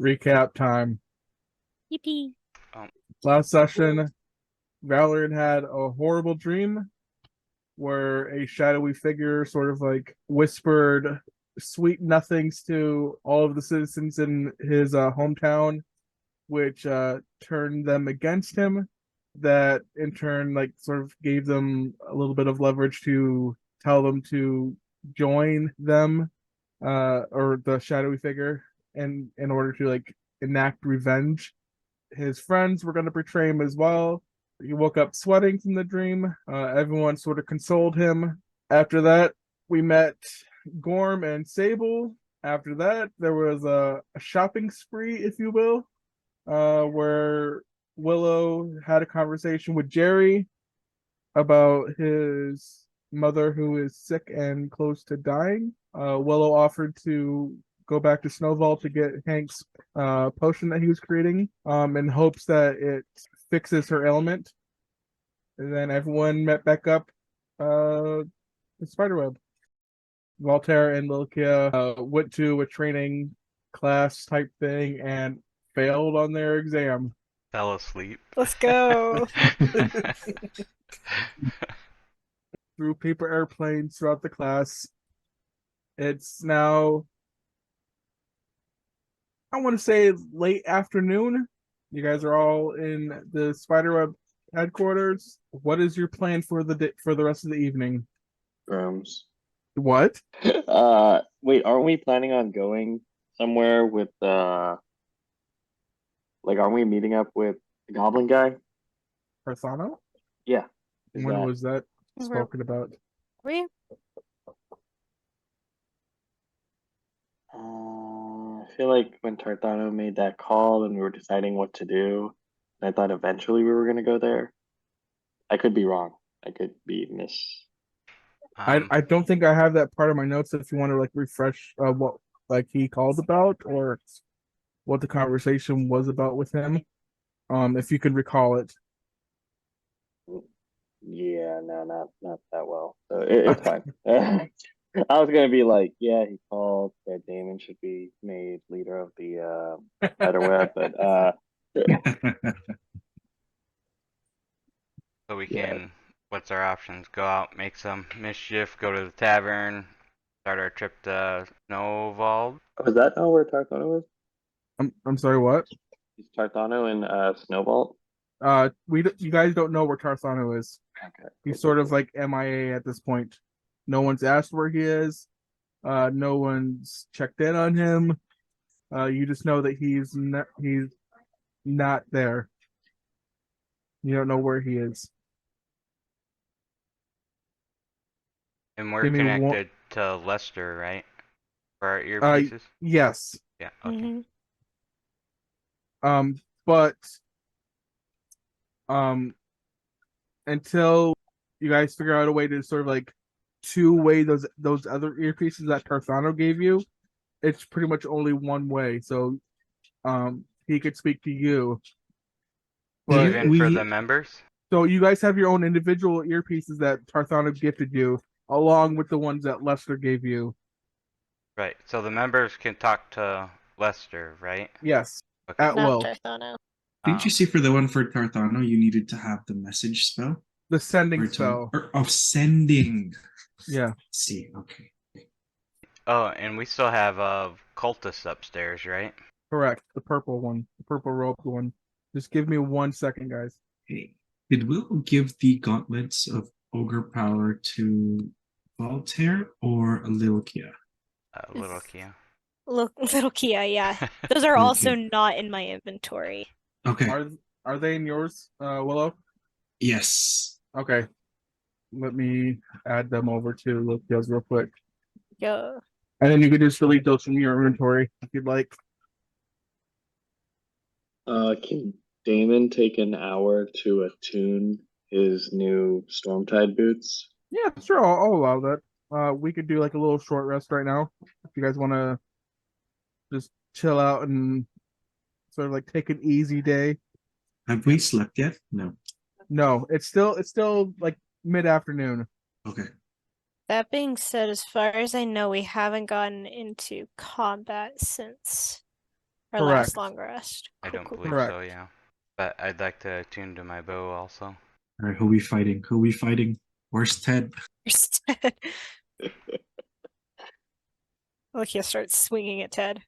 Recap time. Yippee. Last session, Valerian had a horrible dream where a shadowy figure sort of like whispered sweet nothings to all of the citizens in his hometown, which turned them against him. That in turn, like, sort of gave them a little bit of leverage to tell them to join them, or the shadowy figure, in order to like enact revenge. His friends were going to betray him as well. He woke up sweating from the dream. Everyone sort of consoled him. After that, we met Gorm and Sable. After that, there was a shopping spree, if you will, where Willow had a conversation with Jerry about his mother who is sick and close to dying. Willow offered to go back to Snowball to get Hank's potion that he was creating, in hopes that it fixes her ailment. And then everyone met back up in Spiderweb. Voltaire and Lilkia went to a training class type thing and failed on their exam. Fell asleep. Let's go. Through paper airplanes throughout the class. It's now, I want to say, late afternoon. You guys are all in the Spiderweb headquarters. What is your plan for the rest of the evening? Rooms. What? Wait, aren't we planning on going somewhere with like, aren't we meeting up with the Goblin guy? Persano? Yeah. When was that spoken about? We? I feel like when Tarthano made that call and we were deciding what to do, I thought eventually we were gonna go there. I could be wrong. I could be I don't think I have that part of my notes. If you want to like refresh what like he called about, or what the conversation was about with him, if you could recall it. Yeah, no, not that well. So it's fine. I was gonna be like, yeah, he called that Damon should be made leader of the Spiderweb, but So we Yeah. can, what's our options? Go out, make some mischief, go to the tavern, start our trip to Snowball. Was that not where Tarthano is? I'm sorry, what? Is Tarthano in Snowball? You guys don't know where Tarsano is. Okay. He's sort of like MIA at this point. No one's asked where he is. No one's checked in on him. You just know that he's not there. You don't know where he is. And we're Give me one- connected to Lester, right? For our earpieces? Yes. Yeah, okay. But until you guys figure out a way to sort of like two-way those other earpieces that Tarsano gave you, it's pretty much only one way. So he could speak to you. But Even for the members? So you guys have your own individual earpieces that Tarsano gifted you, along with the ones that Lester gave you. Right, so the members can talk to Lester, right? Yes. Okay. At Not will. Tarthano. Didn't you see for the one for Tarthano, you needed to have the message spell? The sending Or spell. of sending. Yeah. See, okay. Oh, and we still have cultists upstairs, right? Correct. The purple one. The purple robed one. Just give me 1 second, guys. Hey, did Will give the gauntlets of ogre power to Voltaire or Lilkia? Little Kia. Little Kia, yeah. Those are Little also Kia. not in my inventory. Okay. Are they in yours, Willow? Yes. Okay. Let me add them over to Lilkia's real quick. Yeah. And then you can just delete those from your inventory if you'd like. Can Damon take an hour to attune his new Stormtide boots? Yeah, sure. I'll allow that. We could do like a little short rest right now if you guys want to just chill out and sort of like take an easy day. Have we slept yet? No. No, it's still like mid-afternoon. Okay. That being said, as far as I know, we haven't gotten into combat since Our Correct. last long rest. I don't Cool. believe Correct. so, yeah. But I'd like to attune to my bow also. All right, who we fighting? Who we fighting? Where's Ted? Look, he'll start swinging at Ted.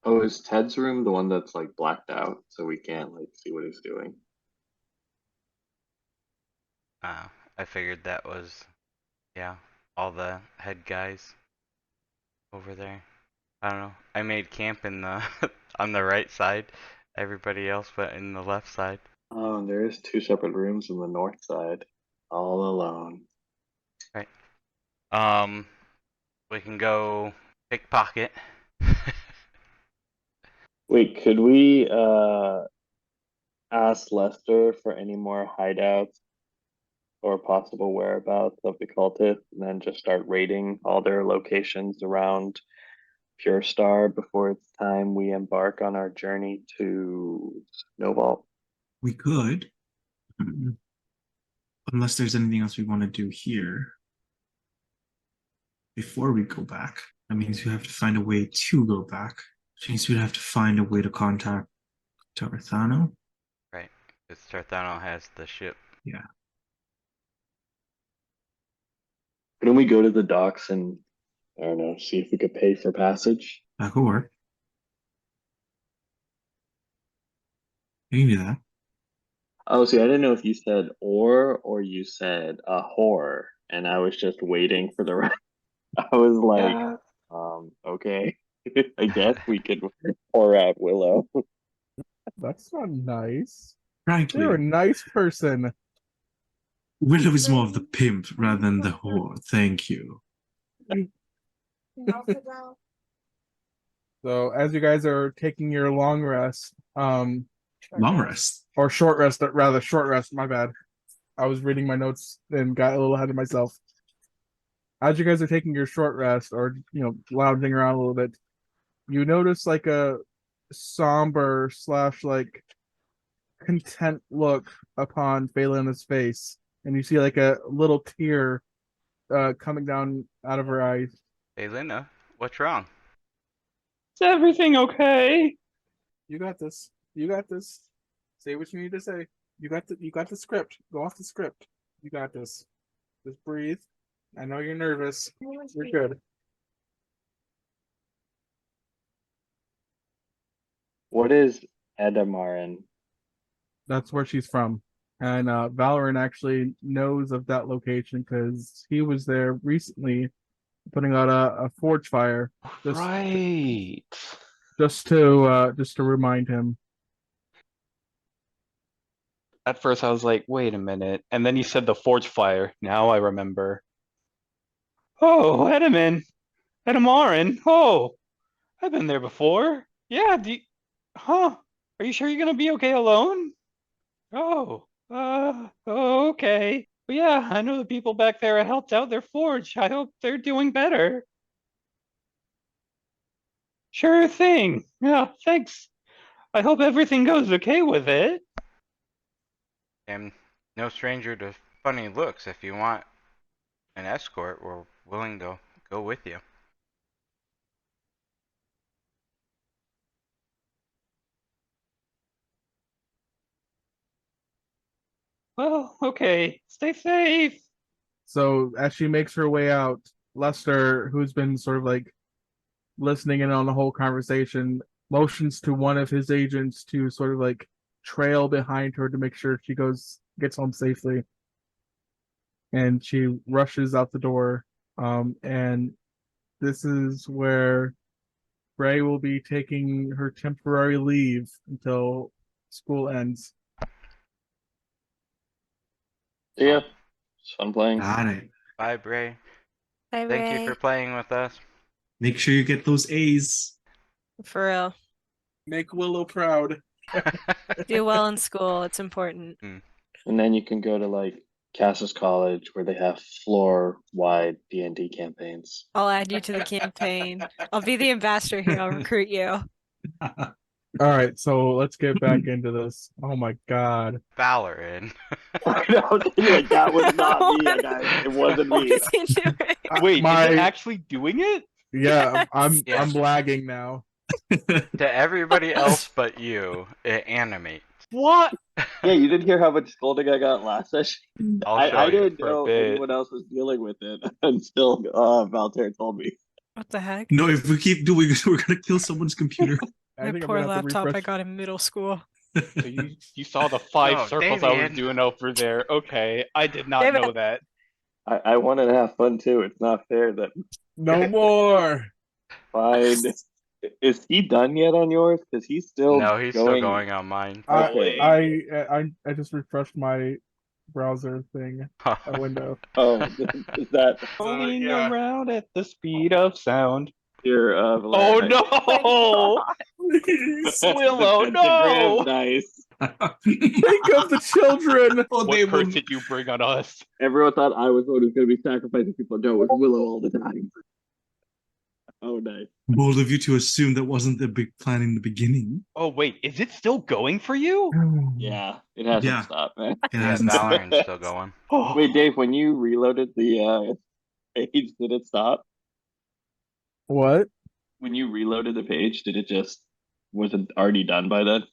Oh, is Ted's room the one that's like blacked out, so we can't like see what he's doing? I figured that was, yeah, all the head guys over there. I don't know. I made camp in the on the right side. Everybody else went in the left side. Oh, and there is two separate rooms on the north side, all alone. We can go pickpocket. Wait, could we ask Lester for any more hideouts or possible whereabouts of the cultists, and then just start raiding all their locations around Purestar before it's time we embark on our journey to Snowball? We could. Unless there's anything else we want to do here before we go back. That means we have to find a way to go back. Which means we'd have to find a way to contact Tarthano. Right. Because Tarthano has the ship. Yeah. Couldn't we go to the docks and, I don't know, see if we could pay for passage? That could work. You can do that. Oh, see, I didn't know if you said or you said a whore, and I was just waiting for the rest. I was like, okay, I guess we could whore out Willow. That's not nice. Frankly, You're a nice person. Willow is more of the pimp rather than the whore. Thank you. So as you guys are taking your long rest, Long rest. or short rest, rather short rest, my bad. I was reading my notes and got a little ahead of myself. As you guys are taking your short rest or, lounging around a little bit, you notice like a somber / like content look upon Phelan's face, and you see like a little tear coming down out of her eyes. Hey, Linda, what's wrong? Is everything okay? You got this. You got this. Say what you need to say. You got the script. Go off the script. You got this. Just breathe. I know you're nervous. You're good. What is Edamarin? That's where she's from. And Valorant actually knows of that location because he was there recently putting out a forge fire. Right. Just to remind him. At first I was like, wait a minute. And then you said the forge fire. Now I remember. Oh, Edamarin. Oh, I've been there before. Yeah, huh? Are you sure you're gonna be okay alone? Oh, okay. But yeah, I know the people back there helped out their forge. I hope they're doing better. Sure thing. Yeah, thanks. I hope everything goes okay with it. I'm no stranger to funny looks. If you want an escort, we're willing to go with you. Well, okay. Stay safe. So as she makes her way out, Lester, who's been sort of like listening in on the whole conversation, motions to one of his agents to sort of like trail behind her to make sure she gets home safely. And she rushes out the door. And this is where Bray will be taking her temporary leave until school ends. Yeah, it's fun playing. Got it. Bye, Bray. Bye, Thank you Ray. for playing with us. Make sure you get those A's. For real. Make Willow proud. Do well in school. It's important. And then you can go to like Cass's College where they have floor-wide D&D campaigns. I'll add you to the campaign. I'll be the ambassador here. I'll recruit you. All right, so let's get back into this. Oh my god. Valorant. Like, that was not me, guys. It wasn't What me. is he doing? Wait, My- is it actually doing it? Yeah, I'm Yeah. I'm lagging now. To everybody else but you, it animates. What? Yeah, you didn't hear how much scolding I got last session. I'll show I you. didn't For a know bit. anyone else was dealing with it until Valter told me. What the heck? No, if we keep doing this, we're gonna kill someone's computer. I My think I'm poor gonna have to laptop I refresh. got in middle school. So you saw the 5 No, circles I was Damien. doing over there. Okay, I did not Damn it. know that. I wanted to have fun too. It's not fair that No more. fine. Is he done yet on yours? Because he's still No, he's still going on mine. Okay. I just refreshed my browser thing, a window. Oh, is that Rolling yeah. around at the speed of sound. your Oh no! Please Willow, the no! pentagram dice? think of the children. Oh, they What will. curse did you bring on us? Everyone thought I was the one who's going to be sacrificing people. No, it was Willow all the time. Oh, nice. Bold of you to assume that wasn't the big plan in the beginning. Oh wait, is it still going for you? Yeah, it hasn't Yeah. stopped, man. It Yeah, hasn't stopped. Valorant's still going. Oh, Wait, Dave, when you reloaded the page, did it stop? What? When you reloaded the page, did it just was it already done by then?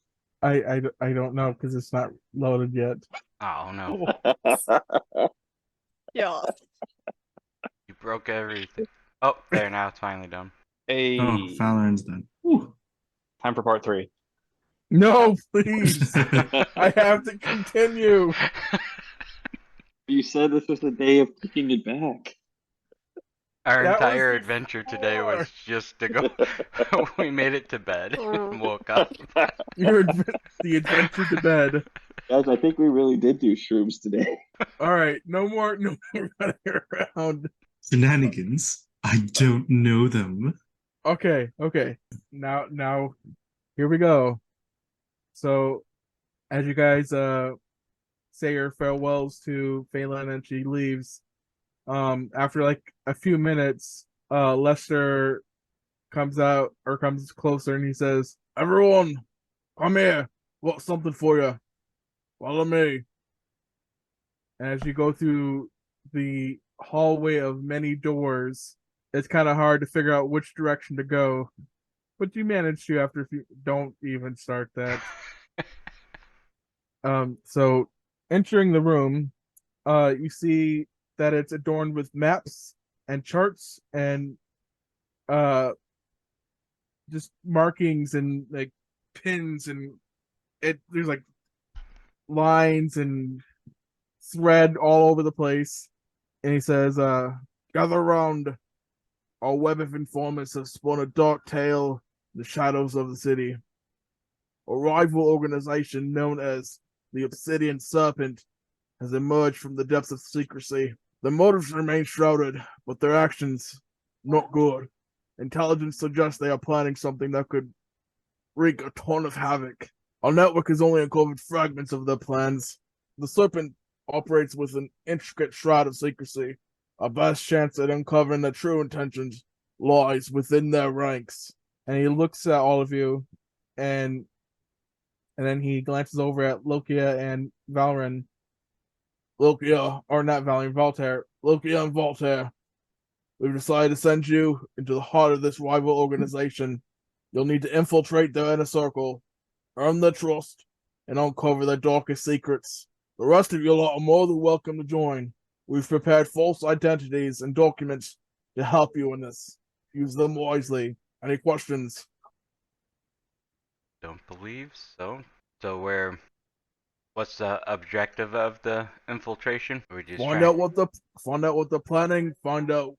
I don't know because it's not loaded yet. Oh no, Yeah. you broke everything. Oh, there, now it's finally done. hey, Oh, Valorant's done. Whew. time for part 3. No, please. I have to continue. You said this was the day of taking it back. Our That was entire adventure today before. was just to go. We made it to bed and woke up. The adventure to bed. Guys, I think we really did do shrooms today. All right, no more running around. Shenanigans. I don't know them. Okay. Now, here we go. So, as you guys say your farewells to Phelan and she leaves, after like a few minutes, Lester comes closer and he says, "Everyone, come here. Got something for you. Follow me." And as you go through the hallway of many doors, it's kind of hard to figure out which direction to go. But you manage to after if you don't even start that. So entering the room, you see that it's adorned with maps and charts and just markings and like pins and there's like lines and thread all over the place. And he says, gather around. Our web of informants have spun a dark tale in the shadows of the city. A rival organization known as the Obsidian Serpent has emerged from the depths of secrecy. Their motives remain shrouded, but their actions not good. Intelligence suggests they are planning something that could wreak a ton of havoc. Our network has only uncovered fragments of their plans. The Serpent operates with an intricate shroud of secrecy. Our best chance at uncovering their true intentions lies within their ranks. And he looks at all of you, and then he glances over at Lokia and Valrin. Lokia, or not Valrin, Voltaire. Lokia and Voltaire. We've decided to send you into the heart of this rival organization. You'll need to infiltrate their inner circle, earn their trust, and uncover their darkest secrets. The rest of you lot are more than welcome to join. We've prepared false identities and documents to help you in this. Use them wisely. Any questions? Don't believe so. So what's the objective of the infiltration? We're just Find out what they're planning, find out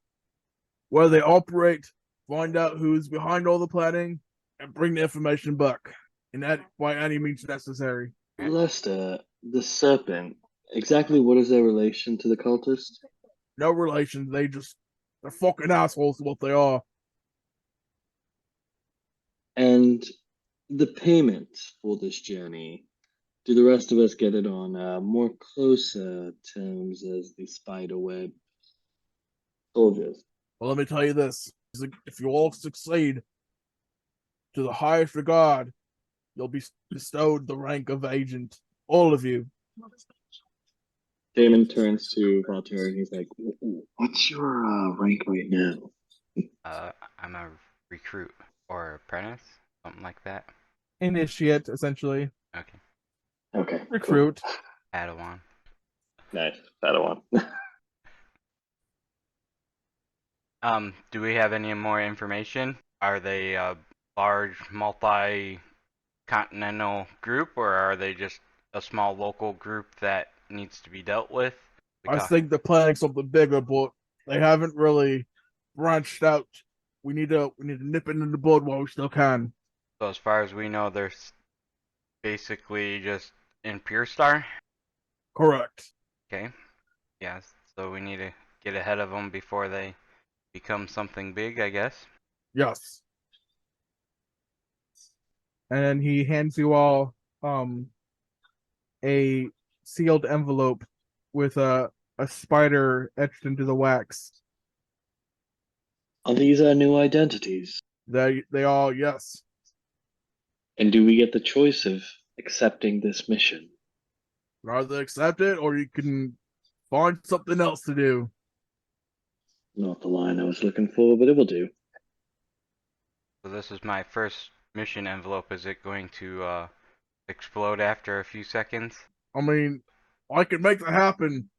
where they operate, find out who's behind all the planning, and bring the information back. And that by any means necessary. Lester, the serpent. Exactly what is their relation to the cultist? No relation, they're fucking assholes what they are. And the payment for this journey. Do the rest of us get it on more closer terms as the spiderweb soldiers? Well, let me tell you this. If you all succeed to the highest regard, you'll be bestowed the rank of agent. All of you. Damon turns to Voltaire and he's like, "What's your rank right now?" I'm a recruit. Or apprentice, something like that. Initiate, essentially. Okay, Okay. cool. Recruit. Padawan. Nice. Padawan. Do we have any more information? Are they a large multi-continental group, or are they just a small local group that needs to be dealt with? I think they're planning something bigger, but they haven't really branched out. We need to nip it in the bud while we still can. So as far as we know, they're basically just in Purestar. Correct. Okay. Yes. So we need to get ahead of them before they become something big, I guess. Yes. And he hands you all a sealed envelope with a spider etched into the wax. Are these our new identities? They all, yes. And do we get the choice of accepting this mission? Either accept it or you can find something else to do. Not the line I was looking for, but it will do. So this is my first mission envelope. Is it going to explode after a few seconds? I mean, I can make that happen.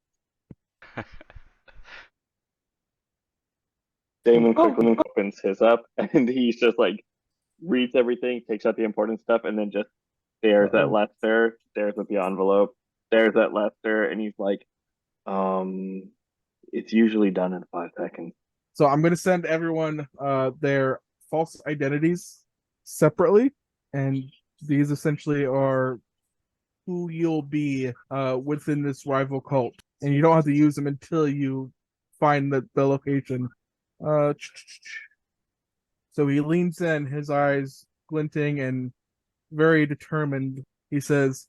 Damon quickly opens his up, and he's just like reads everything, takes out the important stuff, and then just stares at Lester, stares at the envelope, stares at Lester, and he's like, it's usually done in 5 seconds. So I'm going to send everyone their false identities separately, and these essentially are who you'll be within this rival cult, and you don't have to use them until you find the location. So he leans in, his eyes glinting and very determined. He says,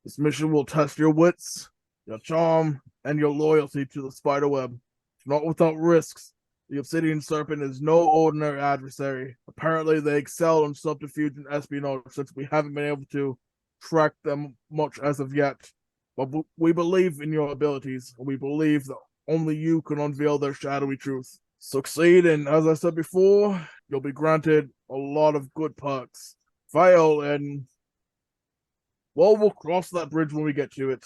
"This mission will test your wits, your charm, and your loyalty to the spiderweb. Not without risks. The obsidian serpent is no ordinary adversary. Apparently, they excel in subterfuge and espionage, since we haven't been able to track them much as of yet. But we believe in your abilities, and we believe that only you can unveil their shadowy truth. Succeed, and as I said before, you'll be granted a lot of good perks. Fail, and well, we'll cross that bridge when we get to it.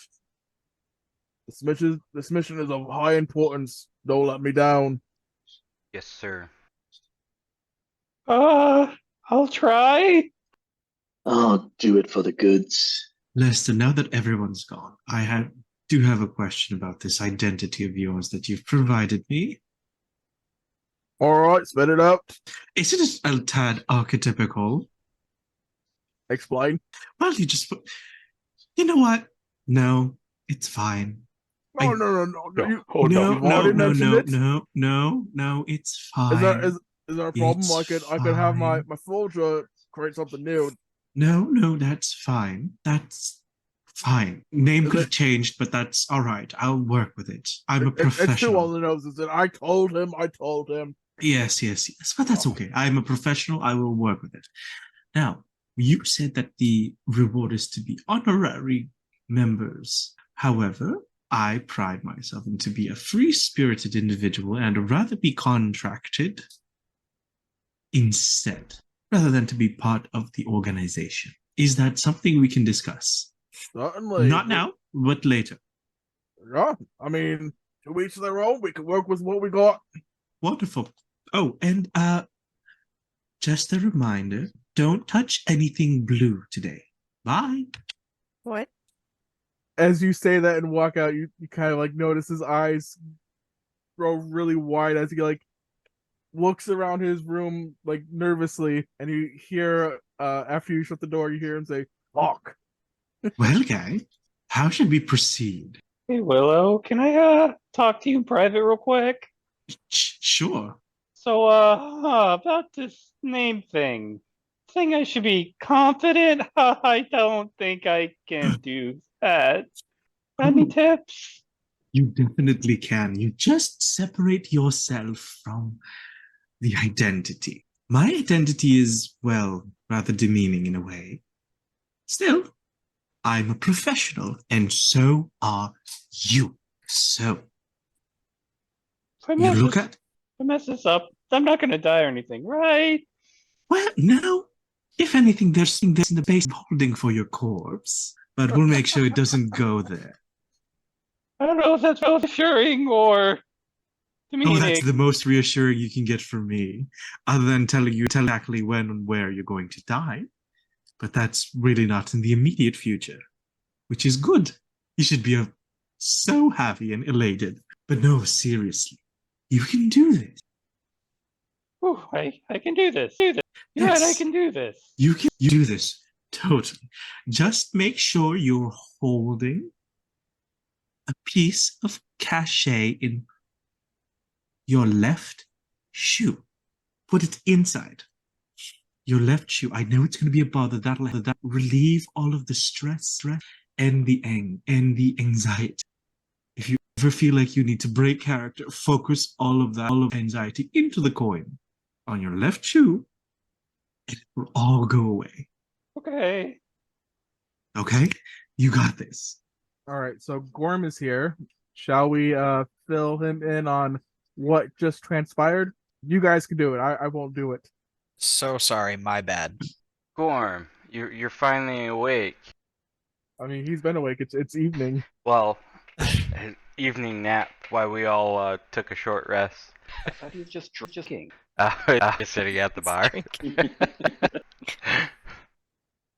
This mission is of high importance. Don't let me down." Yes, sir. I'll try. I'll do it for the goods. Lester, now that everyone's gone, do have a question about this identity of yours that you've provided me. All right, spit it out. Is it a tad archetypical? Explain. Well, you know what? No, it's fine. No, I- no. No. You, No, you've already mentioned it. no, it's fine. Is there a problem? It's I could have my fine. soldier create something new. No, that's fine. That's fine. Name Is could have it- changed, but that's all right. I'll work with it. I'm a It's too professional. on the nose. Is it? I told him. Yes, but that's okay. I'm a professional. I will work with it. Now, you said that the reward is to be honorary members. However, I pride myself in to be a free-spirited individual and I'd rather be contracted instead, rather than to be part of the organization. Is that something we can discuss? Certainly. Not now, but later. Yeah, I mean, to each their own. We can work with what we got. Wonderful. Oh, and just a reminder, don't touch anything blue today. Bye. What? As you say that and walk out, you kind of like notice his eyes grow really wide as he like looks around his room like nervously, and you hear after you shut the door, you hear him say, "Fuck." Well, guy, how should we proceed? Hey, Willow, can I talk to you in private real quick? Sure. So, about this name thing. Think I should be confident? I don't think I can do that. Got any Ooh. tips? You definitely can. You just separate yourself from the identity. My identity is, well, rather demeaning in a way. Still, I'm a professional, and so are you. So, If I you mess look this- at if I mess this up, I'm not gonna die or anything, right? Well, no. If anything, there's in the base holding for your corpse, but we'll make sure it doesn't go there. I don't know if that's reassuring or Oh, that's demeaning. the most reassuring you can get from me, other than telling you exactly when and where you're going to die. But that's really not in the immediate future, which is good. You should be so happy and elated. But no, seriously, you can do this. Whew, I can do this. You're right, I Yes. can do this. You can do this totally. Just make sure you're holding a piece of cachet in your left shoe. Put it inside your left shoe. I know it's going to be a bother. That'll relieve all of the stress and the anxiety. If you ever feel like you need to break character, focus all of anxiety into the coin on your left shoe, and it will all go away. Okay. Okay? You got this. All right, so Gorm is here. Shall we fill him in on what just transpired? You guys can do it. I won't do it. So sorry, my bad. Gorm, you're finally awake. I mean, he's been awake. It's evening. Well, his evening nap while we all took a short rest. I thought he was just drinking. Just sitting at the bar. Drinking.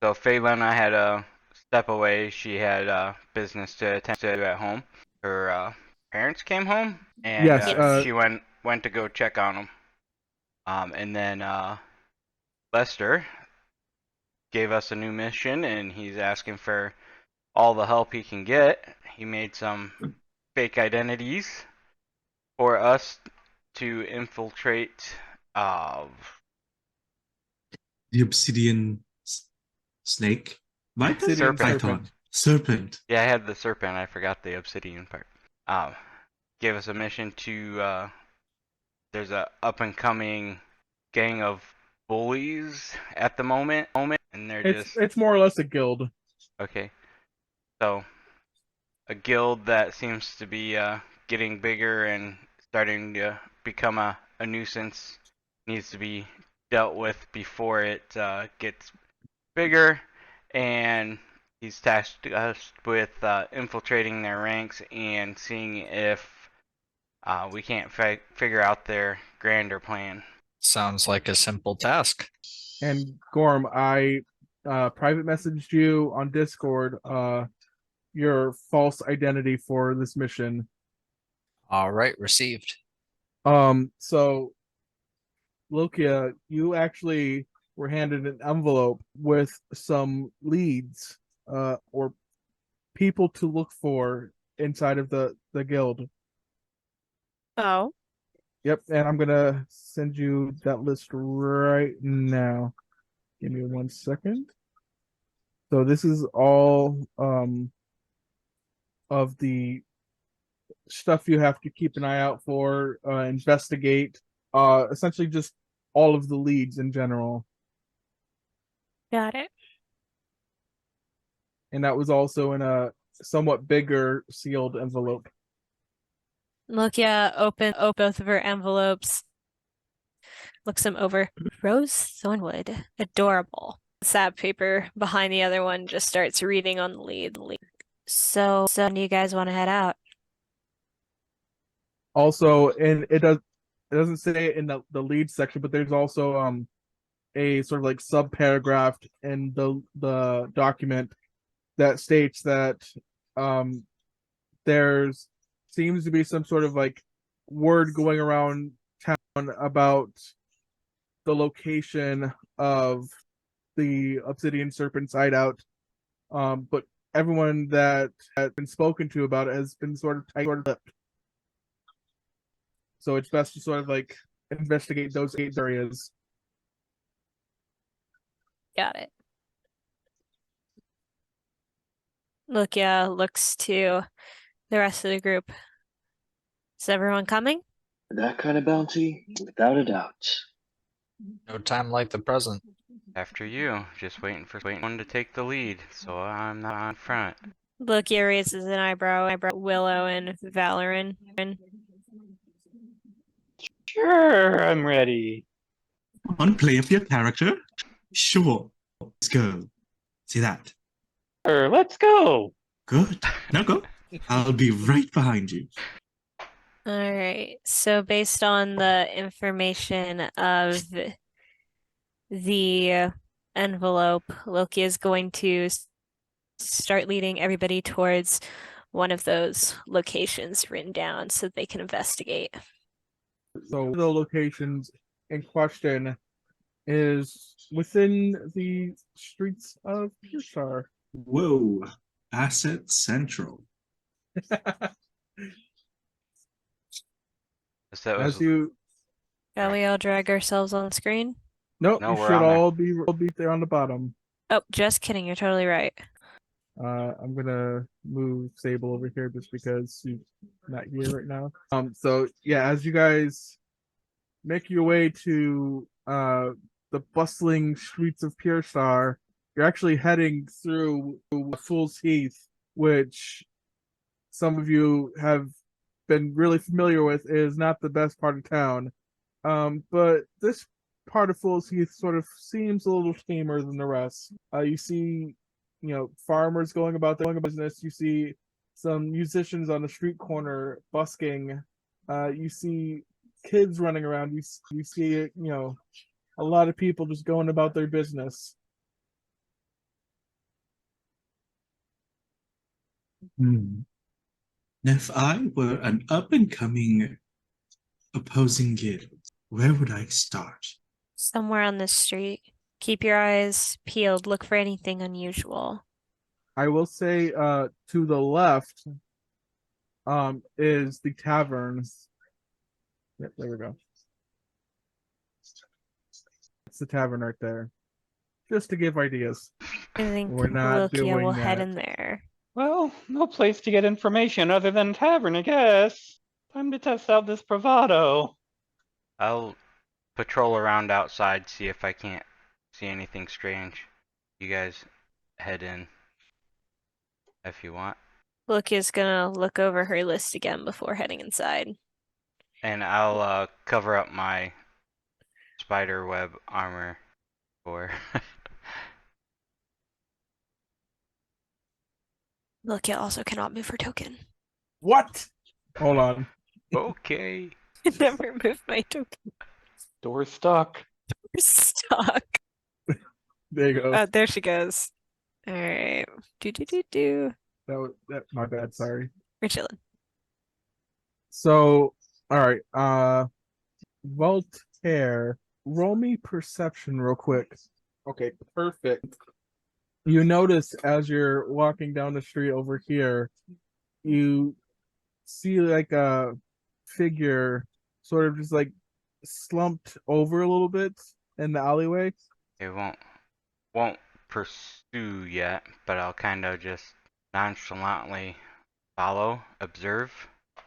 So Phelan and I had to step away. She had business to attend to at home. Her parents came home, and Yes, she went to go check on them. And then Lester gave us a new mission, and he's asking for all the help he can get. He made some fake identities for us to infiltrate. The obsidian snake? Viper? Obsidian Serpent. Python. Serpent. Yeah, I had the serpent. I forgot the obsidian part. Gave us a mission to. There's a up and coming gang of bullies at the moment, and they're it's more or less a guild. okay. So, a guild that seems to be getting bigger and starting to become a nuisance needs to be dealt with before it gets bigger, and he's tasked us with infiltrating their ranks and seeing if we can't figure out their grander plan. Sounds like a simple task. And Gorm, I private messaged you on Discord your false identity for this mission. All right, received. So Lokia, you actually were handed an envelope with some leads or people to look for inside of the guild. Oh, Yep, and I'm gonna send you that list right now. Give me 1 second. So this is all of the stuff you have to keep an eye out for, investigate, essentially just all of the leads in general. got it. And that was also in a somewhat bigger sealed envelope. Lokia open both of her envelopes, looks them over. Rose Thornwood, adorable. Sap paper behind the other one, just starts reading on the lead. So when do you guys want to head out? Also, and it doesn't say it in the lead section, but there's also a sort of like sub paragraph in the document that states that there's seems to be some sort of like word going around town about the location of the Obsidian Serpent's hideout. But everyone that has been spoken to about it has been sort of tight-lipped. So it's best to sort of like investigate those areas. Got it. Lokia looks to the rest of the group. Is everyone coming? That kind of bounty, without a doubt. No time like the present. After you, just waiting for one to take the lead, so I'm not on front. Lokia raises an eyebrow. Willow and Valoran. Sure, I'm ready. on, play up your character. Sure. Let's go. See that? Sure, let's go. Good. Now go. I'll be right behind you. All right. So based on the information of the envelope, Loki is going to start leading everybody towards one of those locations written down so they can investigate. So the locations in question is within the streets of Purestar. Whoa. Asset Central. That was As you Shall we all drag ourselves on screen? nope, No, you we're should on there. all be there on the bottom. Oh, just kidding. You're totally right. I'm gonna move Sable over here just because she's not here right now. So yeah, as you guys make your way to the bustling streets of Purestar, you're actually heading through Fool's Heath, which some of you have been really familiar with is not the best part of town. But this part of Fool's Heath sort of seems a little tamer than the rest. You see, farmers going about their business. You see some musicians on the street corner busking. You see kids running around. You see, a lot of people just going about their business. If I were an up-and-coming opposing guild, where would I start? Somewhere on this street. Keep your eyes peeled. Look for anything unusual. I will say, to the left, is the tavern. Yep, there we go. It's the tavern right there. Just to give ideas. I think We're not Lokia will doing head that. in there. Well, no place to get information other than tavern, I guess. Time to test out this bravado. I'll patrol around outside, see if I can't see anything strange. You guys head in if you want. Lokia's gonna look over her list again before heading inside. And I'll cover up my spider web armor for Lokia also cannot move her token. What? Hold on. okay. Never move my token. Door stuck. We're stuck. There you go. Oh, there she goes. All right. Do. That my bad, sorry. We're chilling. So, all right. Voltaire, roll me perception real quick. Okay, perfect. You notice as you're walking down the street over here, you see like a figure sort of just like slumped over a little bit in the alleyway. It won't pursue yet, but I'll kind of just nonchalantly follow, observe.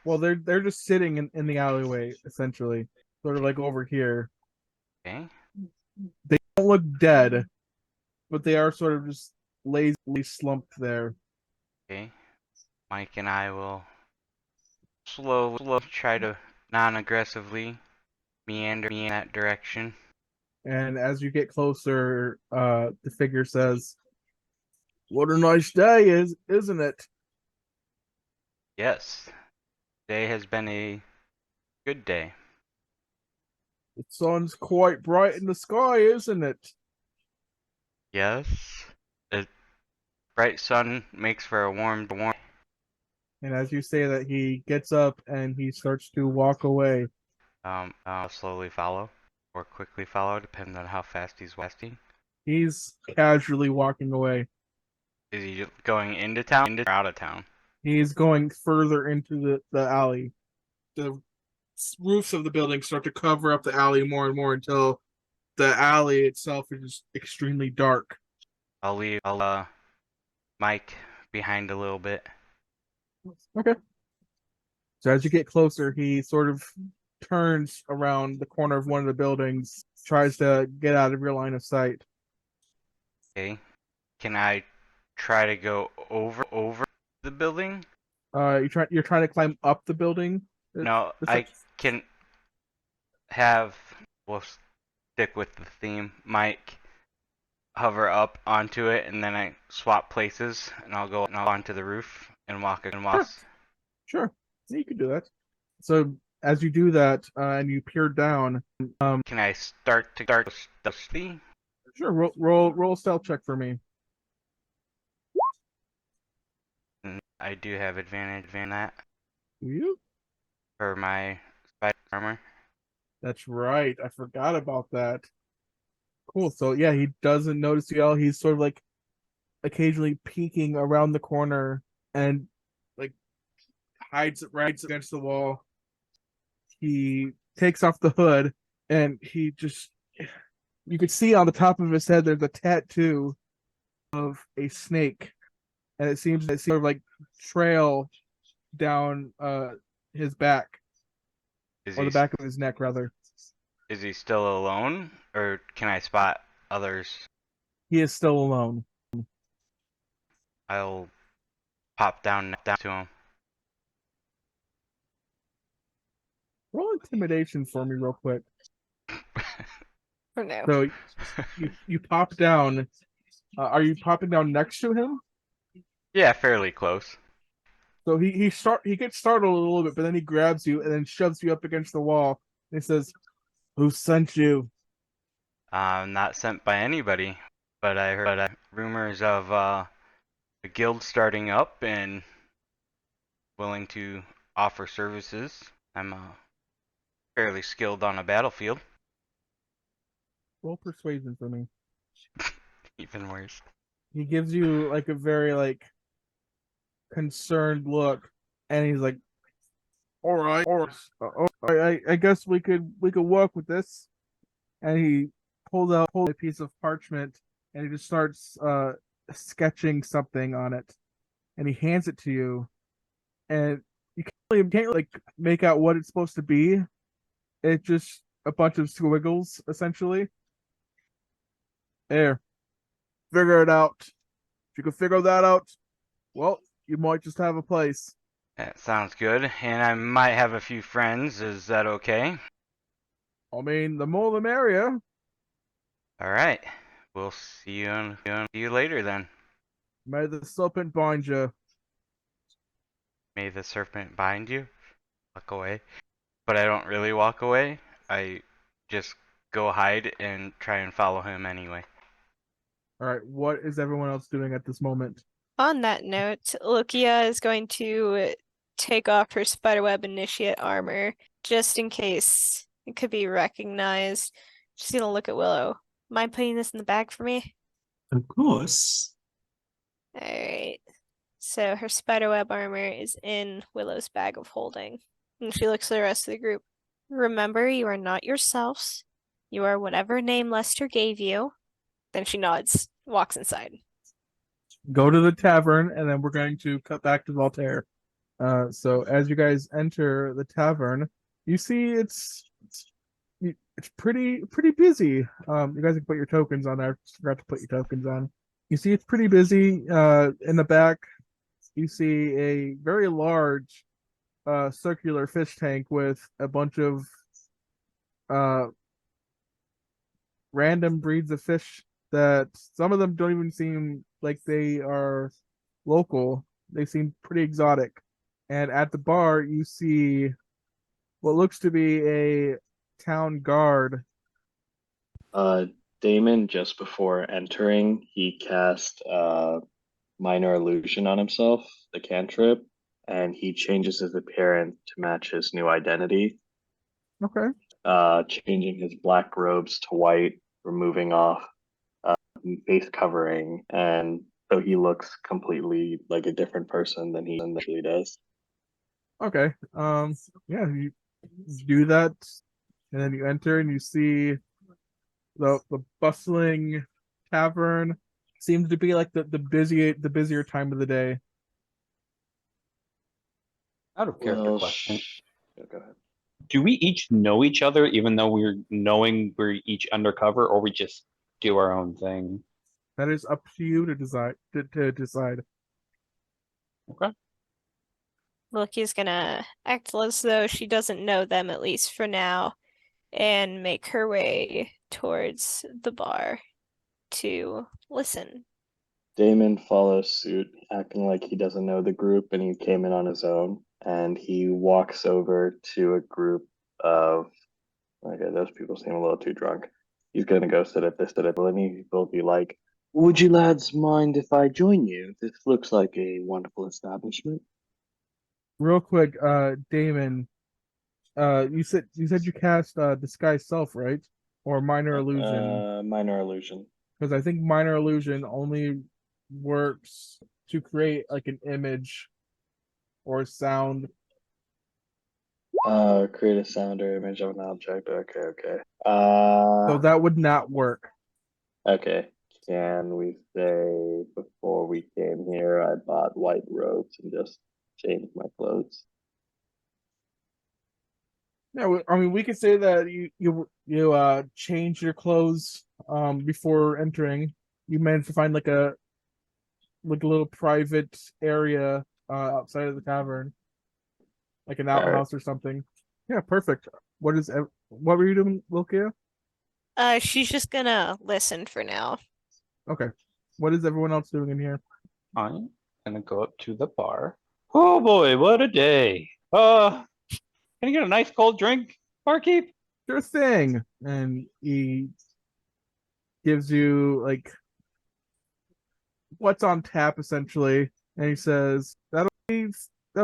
Well, they're just sitting in the alleyway essentially, sort of like over here. Okay. They don't look dead, but they are sort of just lazily slumped there. Okay. Mike and I will slow try to non-aggressively meander in that direction. And as you get closer, the figure says, "What a nice day isn't it?" Yes. Today has been a good day. The sun's quite bright in the sky, isn't it? Yes. The bright sun makes for a warm. And as you say that, he gets up and he starts to walk away. I'll slowly follow or quickly follow, depending on how fast he's walking. He's casually walking away. Is he going into town or out of town? He's going further into the alley. The roofs of the building start to cover up the alley more and more until the alley itself is just extremely dark. I'll leave Mike behind a little bit. Okay. So as you get closer, he sort of turns around the corner of one of the buildings, tries to get out of your line of sight. Okay. Can I try to go over the building? You're trying to climb up the building? No, I can have stick with the theme, might hover up onto it, and then I swap places, and I'll go onto the roof and walk across. Sure, yeah, you can do that. So as you do that, and you peer down, Can I start stealthily? sure, roll a stealth check for me. I do have advantage in that You? for my spider armor. That's right. I forgot about that. Cool. So yeah, he doesn't notice you all. He's sort of like occasionally peeking around the corner and like hides against the wall. He takes off the hood and he just, you could see on the top of his head there's a tattoo of a snake, and it seems to sort of like trail down his back, Is or he the back of his neck rather. is he still alone, or can I spot others? He is still alone. I'll pop down to him. Roll intimidation for me real quick. Or no. So you pop down. Are you popping down next to him? Yeah, fairly close. So he gets startled a little bit, but then he grabs you and then shoves you up against the wall. And he says, "Who sent you?" I'm not sent by anybody, but I heard rumors of the guild starting up and willing to offer services. I'm fairly skilled on a battlefield. Roll persuasion for me. Even worse. He gives you like a very like concerned look, and he's like, "All right, I guess we could work with this." And he pulls out a piece of parchment, and he just starts sketching something on it, and he hands it to you, and you can't like make out what it's supposed to be. It's just a bunch of squiggles, essentially. There, figure it out. If you can figure that out, well, you might just have a place. That sounds good, and I might have a few friends. Is that okay? I mean, the more the merrier. All right. We'll see you later then. May the serpent bind you. May the serpent bind you. Walk away. But I don't really walk away. I just go hide and try and follow him anyway. All right, what is everyone else doing at this moment? On that note, Lukia is going to take off her spiderweb initiate armor just in case it could be recognized. She's gonna look at Willow. Mind putting this in the bag for me? Of course. Alright. So her spiderweb armor is in Willow's bag of holding. And she looks at the rest of the group. Remember, you are not yourselves. You are whatever name Lester gave you. Then she nods, walks inside. Go to the tavern, and then we're going to cut back to Voltaire. So as you guys enter the tavern, you see it's pretty busy. You guys can put your tokens on there. I forgot to put your tokens on. You see it's pretty busy. In the back, you see a very large circular fish tank with a bunch of random breeds of fish that some of them don't even seem like they are local. They seem pretty exotic. And at the bar, you see what looks to be a town guard. Damon, just before entering, he cast minor illusion on himself, the cantrip, and he changes his appearance to match his new identity. Okay. Changing his black robes to white, removing off face covering, and so he looks completely like a different person than he usually does. Okay. Yeah, you do that, and then you enter and you see the bustling tavern. Seems to be like the busier time of the day. Out of character Well, question. go ahead. Do we each know each other even though we're each undercover, or we just do our own thing? That is up to you to decide. To decide. Okay. Lukia's gonna act as though she doesn't know them, at least for now, and make her way towards the bar to listen. Damon follows suit, acting like he doesn't know the group and he came in on his own. And he walks over to a group of, okay, those people seem a little too drunk. He's gonna go sit at this, and he will be like, "Would you lads mind if I join you? This looks like a wonderful establishment." Real quick, Damon, you said you cast disguise self, right? Or minor illusion? Minor illusion. Because I think minor illusion only works to create like an image or sound. Create a sound or image of an object. Okay. So that would not work. Okay. Can we say before we came here, I bought white robes and just changed my clothes? Yeah, I mean, we could say that you change your clothes before entering. You managed to find like a little private area outside of the tavern, like an Alright. outhouse or something. Yeah, perfect. What were you doing, Wilkia? She's just gonna listen for now. Okay. What is everyone else doing in here? I'm gonna go up to the bar. Oh boy, what a day. Can I get a nice cold drink, barkeep? Sure thing. And he gives you like what's on tap essentially, and he says that'll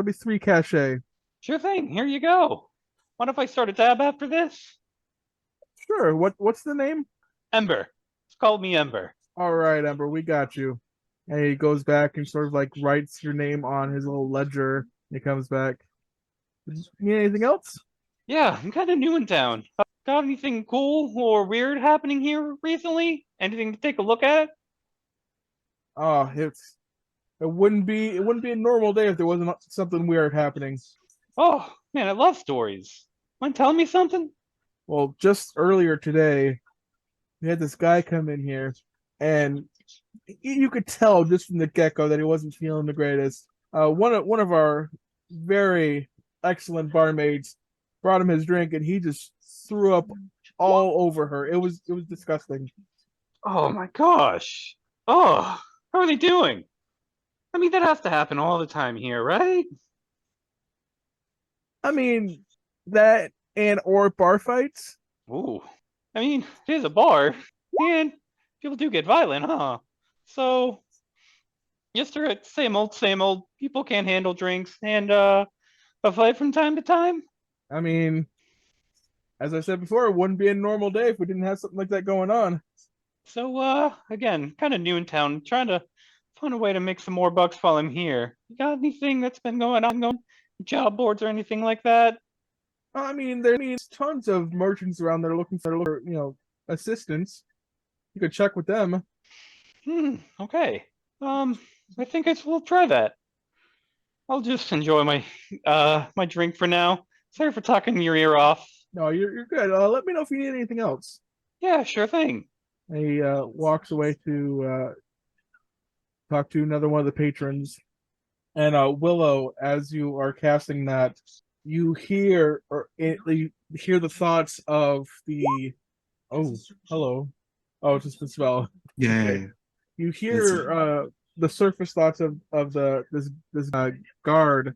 be 3 cachet. Sure thing, here you go. What if I start a tab after this? Sure. What's the name? Ember. It's called me Ember. All right, Ember, we got you. And he goes back and sort of like writes your name on his little ledger. He comes back. Need anything else? Yeah, I'm kind of new in town. Got anything cool or weird happening here recently? Anything to take a look at? Oh, it wouldn't be a normal day if there wasn't something weird happening. Oh, man, I love stories. Mind telling me something? Well, just earlier today, we had this guy come in here, and you could tell just from the get-go that he wasn't feeling the greatest. One of our very excellent barmaids brought him his drink, and he just threw up all over her. It was disgusting. Oh my gosh. Oh, how are they doing? I mean, that has to happen all the time here, right? I mean, that and or bar fights. Ooh. I mean, it is a bar, and people do get violent, huh? So, just the same old. People can't handle drinks and a fight from time to time. I mean, as I said before, it wouldn't be a normal day if we didn't have something like that going on. So, again, kind of new in town, trying to find a way to make some more bucks while I'm here. You got anything that's been going on, job boards or anything like that? I mean, there's tons of merchants around there looking for assistance. You could check with them. Okay. I think we'll try that. I'll just enjoy my my drink for now. Sorry for talking your ear off. No, you're good. Let me know if you need anything else. Yeah, sure thing. And he walks away to talk to another one of the patrons. And Willow, as you are casting that, you hear you hear the thoughts of the hello. Oh, it's just the spell. Yeah. Okay. You hear the surface thoughts of this guard,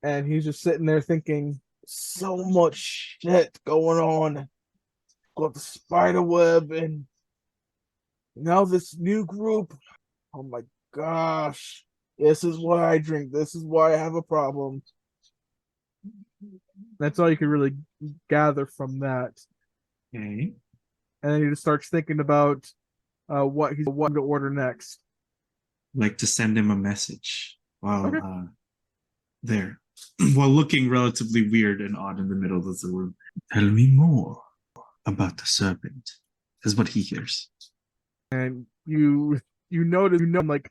and he's just sitting there thinking, so much shit going on. Got the spider web, and now this new group. Oh my gosh. This is why I drink. This is why I have a problem. That's all you can really gather from that. Okay. And then he just starts thinking about what he's wanting to order next. Like to send him a message while Okay. there, while looking relatively weird and odd in the middle of the room. Tell me more about the serpent, is what he hears. And you notice like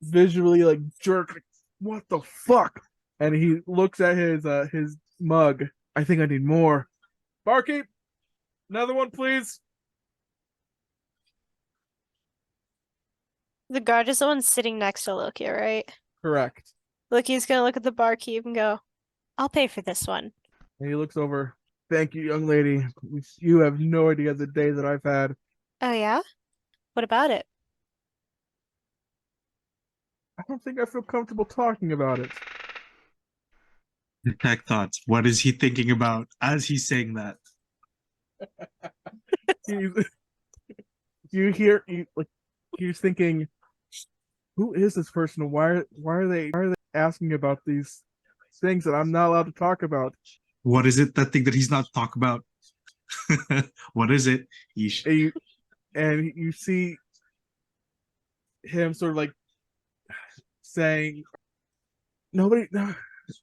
visually like jerk, like, what the fuck? And he looks at his mug. I think I need more. Barkeep, another one, please. The guard is the one sitting next to Lokia, right? Correct. Lokia's gonna look at the barkeep and go, I'll pay for this one. And he looks over. Thank you, young lady. You have no idea the day that I've had. Oh yeah? What about it? I don't think I feel comfortable talking about it. Detect thoughts. What is he thinking about as he's saying that? You, you hear like he's thinking, who is this person? Why are they asking about these things that I'm not allowed to talk about? What is it? That thing that he's not talk about. What is it? And you see him sort of like saying, nobody. No,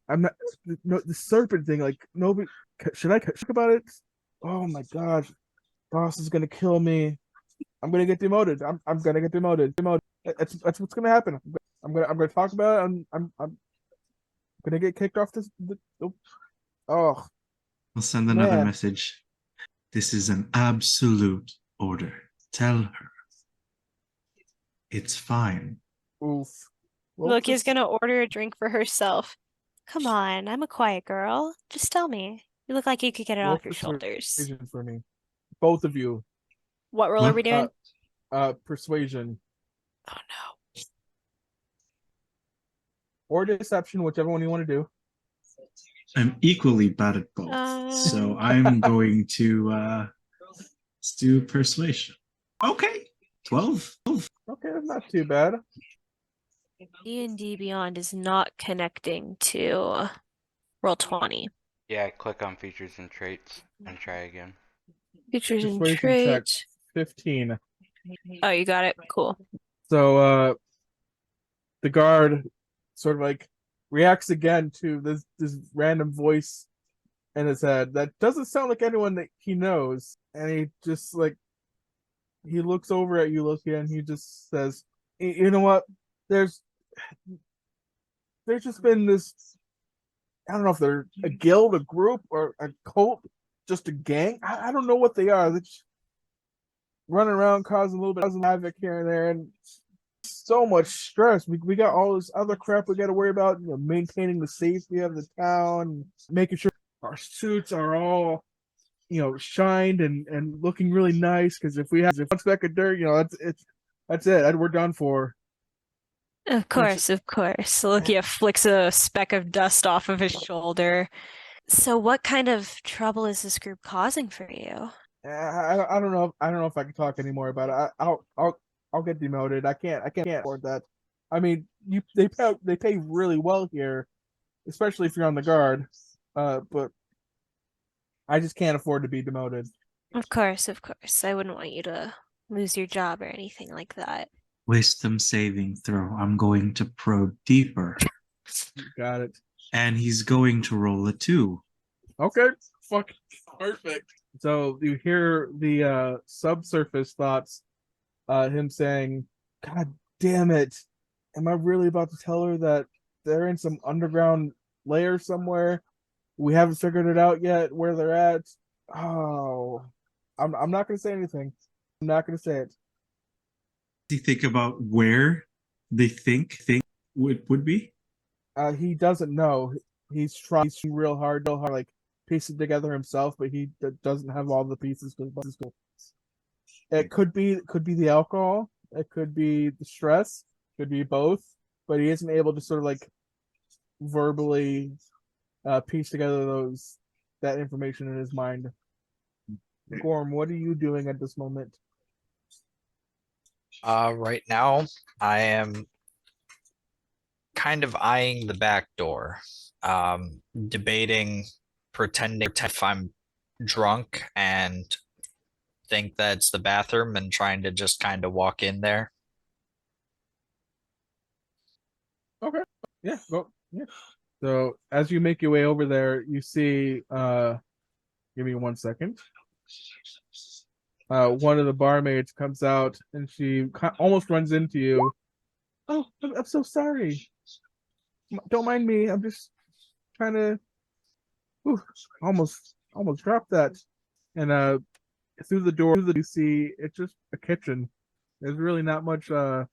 I'm not. No, the serpent thing. Like nobody. Should I talk about it? Oh my gosh, boss is gonna kill me. I'm gonna get demoted. I'm gonna get demoted. That's what's gonna happen. I'm gonna talk about it. I'm gonna get kicked off this. Oh I'll send another man. message. This is an absolute order. Tell her it's fine. Oof. Well, Look, he's gonna order a drink for herself. Come on, I'm a quiet girl. Just tell me. You look like you could get it roll off your shoulders. persuasion for me. Both of you. What roll are we doing? Persuasion Oh no. or deception, whichever one you want to do. I'm equally bad at both. So I'm going to let's do persuasion. Okay. 12. Okay, that's not too bad. D&D Beyond is not connecting to Roll20. Yeah, click on features and traits and try again. Features and Persuasion check. traits. 15. Oh, you got it. Cool. So the guard sort of like reacts again to this random voice in his head that doesn't sound like anyone that he knows, and he just like he looks over at you, Lucia, and he just says, you know what, there's just been this, I don't know if they're a guild, a group, or a cult, just a gang. I don't know what they are. They're just running around causing a little bit of havoc here and there, and so much stress. We got all this other crap we got to worry about, maintaining the safety of the town, making sure our suits are all, shined and looking really nice. Because if we have one speck of dirt, that's it. We're done for. Of course. Lucia flicks a speck of dust off of his shoulder. So what kind of trouble is this group causing for you? I don't know. I don't know if I can talk anymore about it. I'll get demoted. I can't afford that. I mean, they pay really well here, especially if you're on the guard. But I just can't afford to be demoted. Of course. I wouldn't want you to lose your job or anything like that. Wisdom saving throw. I'm going to probe deeper. Got it. And he's going to roll a 2. Okay. Fuck. Perfect. So you hear the subsurface thoughts, him saying, God damn it. Am I really about to tell her that they're in some underground layer somewhere? We haven't figured it out yet where they're at. Oh, I'm not gonna say anything. I'm not gonna say it. Do you think about where they think would be? He doesn't know. He's trying real hard, like piece it together himself, but he doesn't have all the pieces. It could be the alcohol. It could be the stress. Could be both. But he isn't able to sort of like verbally piece together that information in his mind. Gorm, what are you doing at this moment? Right now, I am kind of eyeing the back door, debating, pretending if I'm drunk and think that it's the bathroom and trying to just kind of walk in there. Okay. Yeah. Well. Yeah. So as you make your way over there, you see. Give me 1 second. One of the barmaids comes out and she almost runs into you. Oh, I'm so sorry. Don't mind me. I'm just trying to. Almost dropped that. And through the door, you see it's just a kitchen. There's really not much. In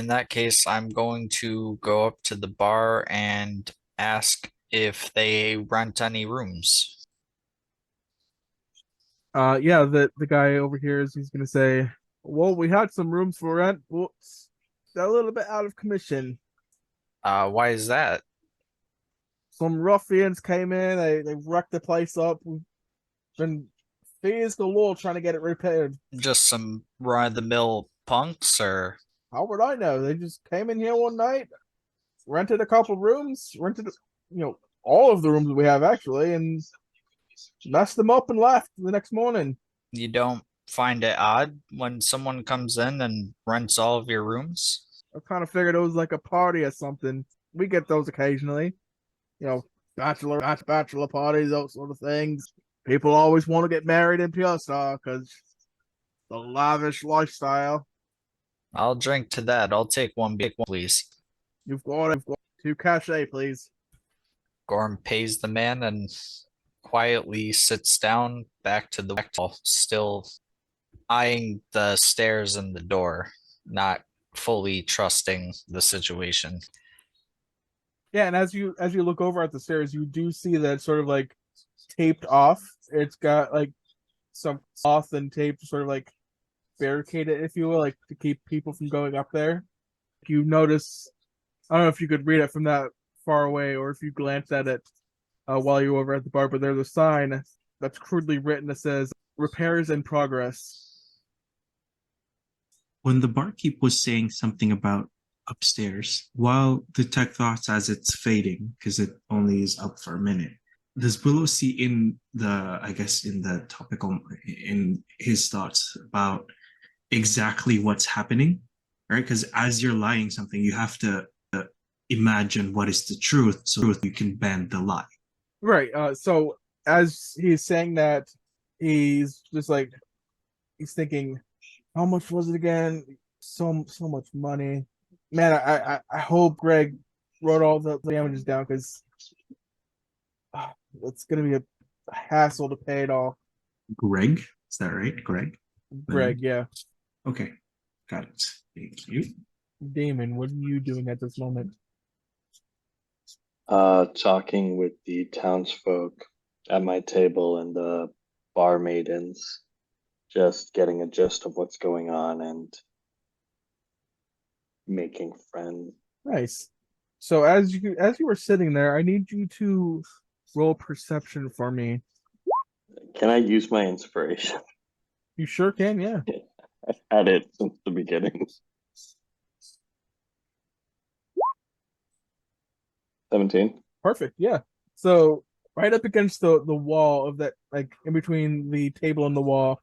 that case, I'm going to go up to the bar and ask if they rent any rooms. Yeah, the guy over here is he's gonna say, well, we had some rooms for rent. Well, they're a little bit out of commission. Why is that? Some ruffians came in, they wrecked the place up. We've been fees galore trying to get it repaired. Just some run-of-the-mill punks, or How would I know? They just came in here one night, rented a couple rooms, rented, all of the rooms we have actually, and messed them up and left the next morning. you don't find it odd when someone comes in and rents all of your rooms? I kind of figured it was like a party or something. We get those occasionally, bachelor parties, those sort of things. People always want to get married in Purestar because the lavish lifestyle. I'll drink to that. I'll take one big one, please. You've got two cachet, please. Gorm pays the man and quietly sits down back to the wall, still eyeing the stairs and the door, not fully trusting the situation. Yeah, and as you look over at the stairs, you do see that it's sort of like taped off. It's got like some cloth and tape to sort of like barricade it, if you will, like to keep people from going up there. You notice, I don't know if you could read it from that far away or if you glance at it while you're over at the bar, but there's a sign that's crudely written that says repairs in progress. When the barkeep was saying something about upstairs, while the tech thoughts as it's fading, because it only is up for a minute, does Willow see in the topical, in his thoughts about exactly what's happening, right? Because as you're lying something, you have to imagine what is the truth so you can bend the lie. Right. So as he's saying that, he's just like, he's thinking, how much was it again? So much money. Man, I hope Greg wrote all the damages down because it's gonna be a hassle to pay it all. Greg, is that right? Greg? Greg, yeah. Okay, got it. Thank you. Damon, what are you doing at this moment? Talking with the townsfolk at my table and the bar maidens, just getting a gist of what's going on and making friends. Nice. So as you were sitting there, I need you to roll perception for me. Can I use my inspiration? You sure can, yeah. I've had it since the beginning. 17. Perfect, yeah. So right up against the wall of that, like in between the table and the wall,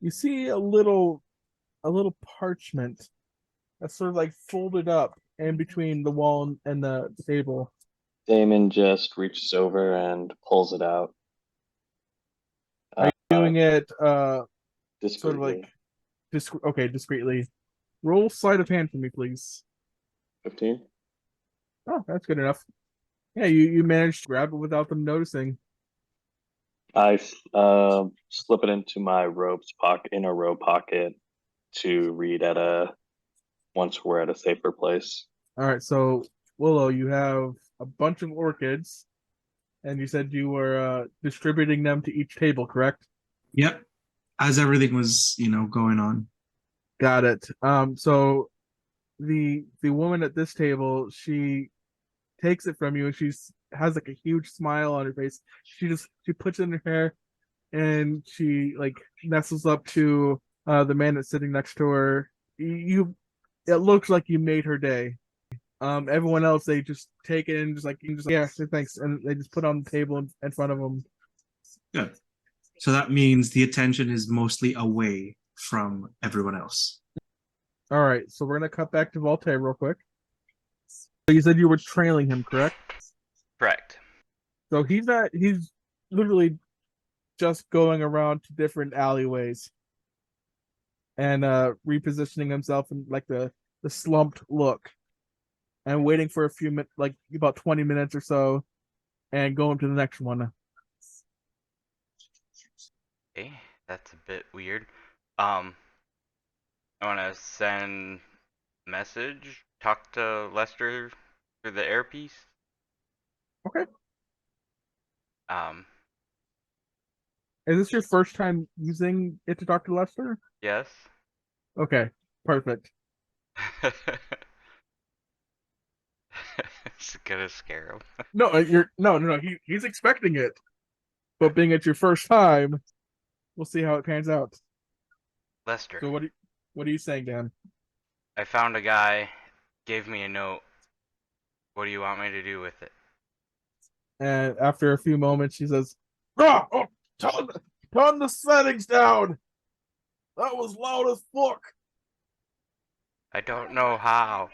you see a little parchment that's sort of like folded up in between the wall and the table. Damon just reaches over and pulls it out. Are you doing it Discreetly. sort of like discreetly? Roll sleight of hand for me, please. 15. Oh, that's good enough. Yeah, you managed to grab it without them noticing. I slip it into my inner robe pocket to read once we're at a safer place. All right, so Willow, you have a bunch of orchids, and you said you were distributing them to each table, correct? Yep. As everything was, going on. Got it. So the woman at this table, she takes it from you, and has like a huge smile on her face. She puts it in her hair, and she like nestles up to the man that's sitting next to her. It looks like you made her day. Everyone else, they just take it and just yeah, say thanks, and they just put it on the table in front of them. Good. So that means the attention is mostly away from everyone else. All right, so we're gonna cut back to Voltaire real quick. So you said you were trailing him, correct? Correct. So he's literally just going around to different alleyways and repositioning himself in like the slumped look and waiting for a few minutes, like about 20 minutes or so, and going to the next one. Okay, that's a bit weird. I want to send message, talk to Lester through the earpiece. Okay. Is this your first time using it to talk to Lester? Yes. Okay, perfect. It's gonna scare him. No, no. He's expecting it, but being it's your first time, we'll see how it pans out. Lester, So what are you saying, Dan? I found a guy, gave me a note. What do you want me to do with it? And after a few moments, she says, "Ah, oh, turn the settings down. That was loud as fuck." I don't know how.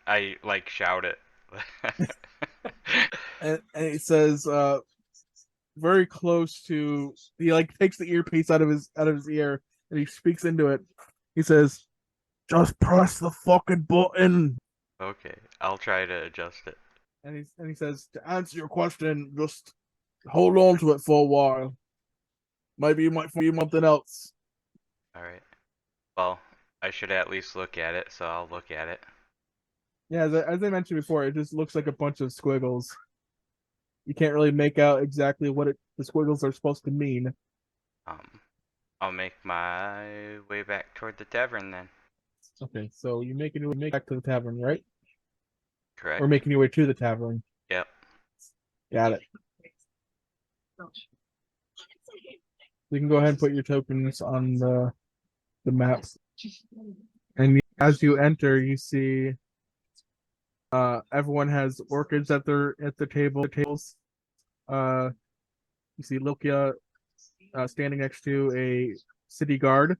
I like shout it. And he says, very close to, he like takes the earpiece out of his ear and he speaks into it. He says, "Just press the fucking button." Okay, I'll try to adjust it. And he says, "To answer your question, just hold on to it for a while. Maybe you might find something else." Alright. Well, I should at least look at it, so I'll look at it. Yeah, as I mentioned before, it just looks like a bunch of squiggles. You can't really make out exactly what the squiggles are supposed to mean. I'll make my way back toward the tavern then. Okay, so you make your way back to the tavern, right? Correct? Or making your way to the tavern. Yep. Got it. You can go ahead and put your tokens on the map. And as you enter, you see everyone has orchids at their tables. You see Lukia standing next to a city guard.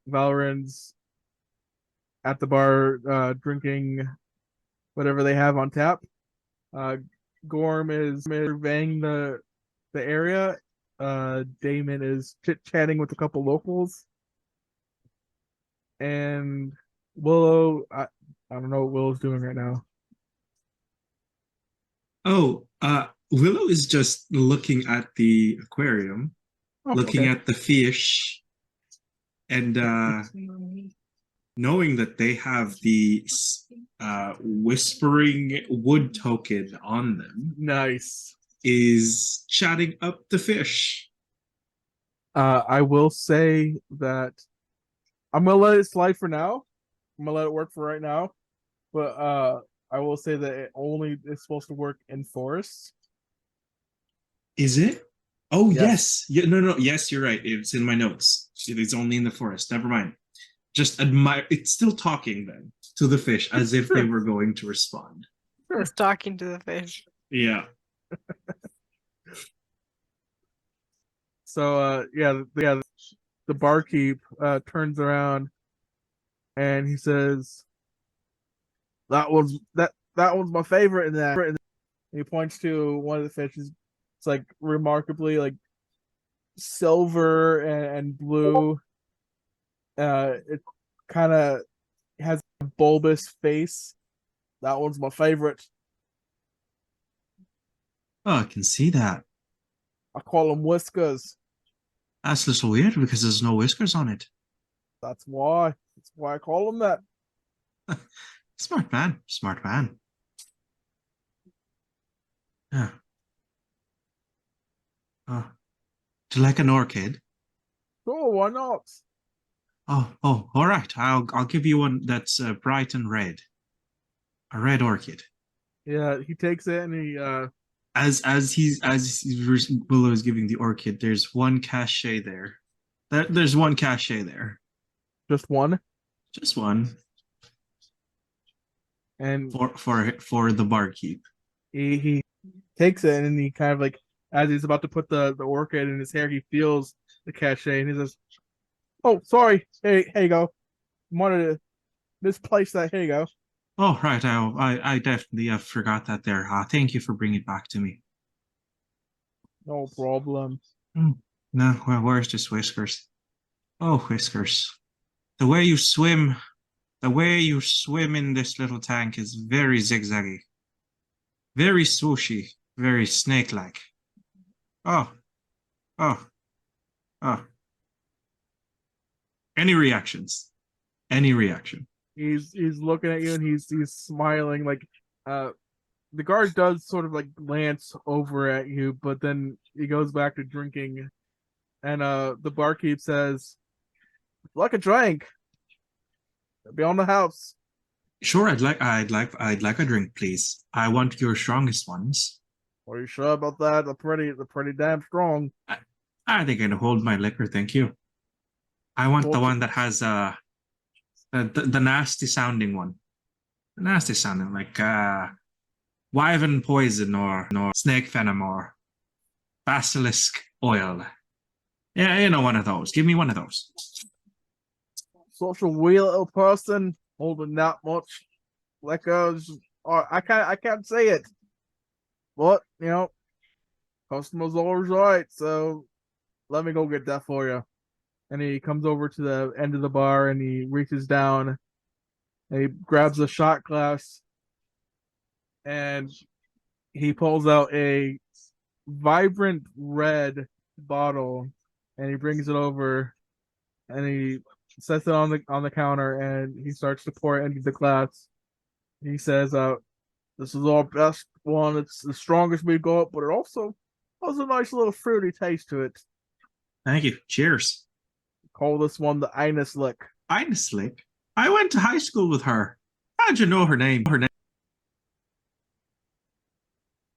Valorant's at the bar drinking whatever they have on tap. Gorm is surveying the area. Damon is chit-chatting with a couple locals. And Willow, I don't know what Willow's doing right now. Oh, Willow is just looking at the aquarium, Oh, looking okay. at the fish, and knowing that they have the whispering wood token on them, Nice. is chatting up the fish. I will say that I'm gonna let it slide for now. I'm gonna let it work for right now. But I will say that it only is supposed to work in forests. Is it? Oh, Yes. yes. Yeah, no. Yes, you're right. It's in my notes. It is only in the forest. Never mind. Just admire. It's still talking then to the fish as if they were going to respond. It's talking to the fish. Yeah. So the barkeep turns around and he says, that one's my favorite in that. And he points to one of the fishes. It's like remarkably like silver and blue. It kind of has a bulbous face. That one's my favorite. Oh, I can see that. I call them Whiskers. That's a little weird because there's no whiskers on it. That's why. That's why I call them that. Smart man. Smart man. Yeah. Do you like an orchid? Sure, why not? Oh, all right. I'll give you one that's bright and red. A red orchid. Yeah, he takes it and he As Willow is giving the orchid, there's one cachet there. There's one cachet there. just one. Just one And for the barkeep. he takes it and he kind of like, as he's about to put the orchid in his hair, he feels the cachet and he says, "Oh, sorry. Hey, here you go. Wanted to misplace that. Here you go." Oh, right. I definitely forgot that there. Thank you for bringing it back to me. No problem. No, well, where's this Whiskers? Oh, Whiskers. The way you swim in this little tank is very zigzaggy. Very swooshy. Very snake-like. Oh. Any reactions? Any reaction? He's looking at you and he's smiling like The guard does sort of like glance over at you, but then he goes back to drinking. And the barkeep says, "Like a drink. Be on the house." Sure, I'd like a drink, please. I want your strongest ones. Are you sure about that? They're pretty damn strong. I think I can hold my liquor, thank you. I want the Well, one that has the nasty sounding one. The nasty sounding like wyvern poison or snake venom or basilisk oil. Yeah, you know, one of those. Give me one of those. Such a wee little person holding that much liquor. I can't say it, but you know, customer's always right. So let me go get that for you. And he comes over to the end of the bar and he reaches down and he grabs a shot glass and he pulls out a vibrant red bottle and he brings it over and he sets it on the counter and he starts to pour it into the glass. He says, "This is our best one. It's the strongest we got, but it also has a nice little fruity taste to it. Thank you. Cheers. Call this one the Inus Lick." Ina Slick. I went to high school with her. How'd you know her name?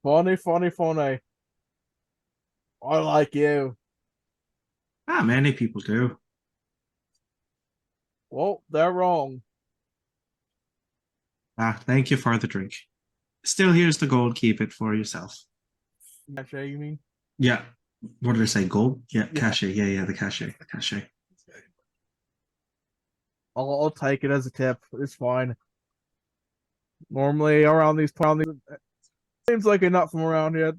Funny, funny, funny. I like you. Ah, many people do. Well, they're wrong. Ah, thank you for the drink. Still, here's the gold. Keep it for yourself. Cachet, you mean? Yeah. What did I say? Gold? Yeah, Yeah. cachet. Yeah, the cachet. The cachet. I'll take it as a tip. It's fine. Normally around these seems like you're not from around here.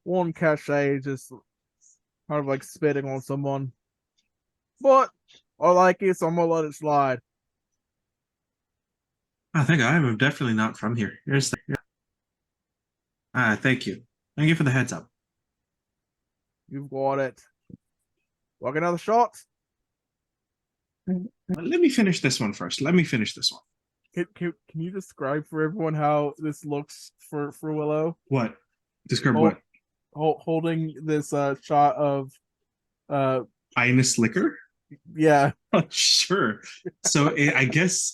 One cachet is just kind of like spitting on someone. But I like it, so I'm gonna let it slide. I think I'm definitely not from here. Here's the. Ah, thank you. Thank you for the heads up. You've got it. Want another shot? Let me finish this one first. Let me finish this one. Can you describe for everyone how this looks for Willow? What? Describe Oh, what? Holding this shot of Inus liquor? yeah. Sure. So I guess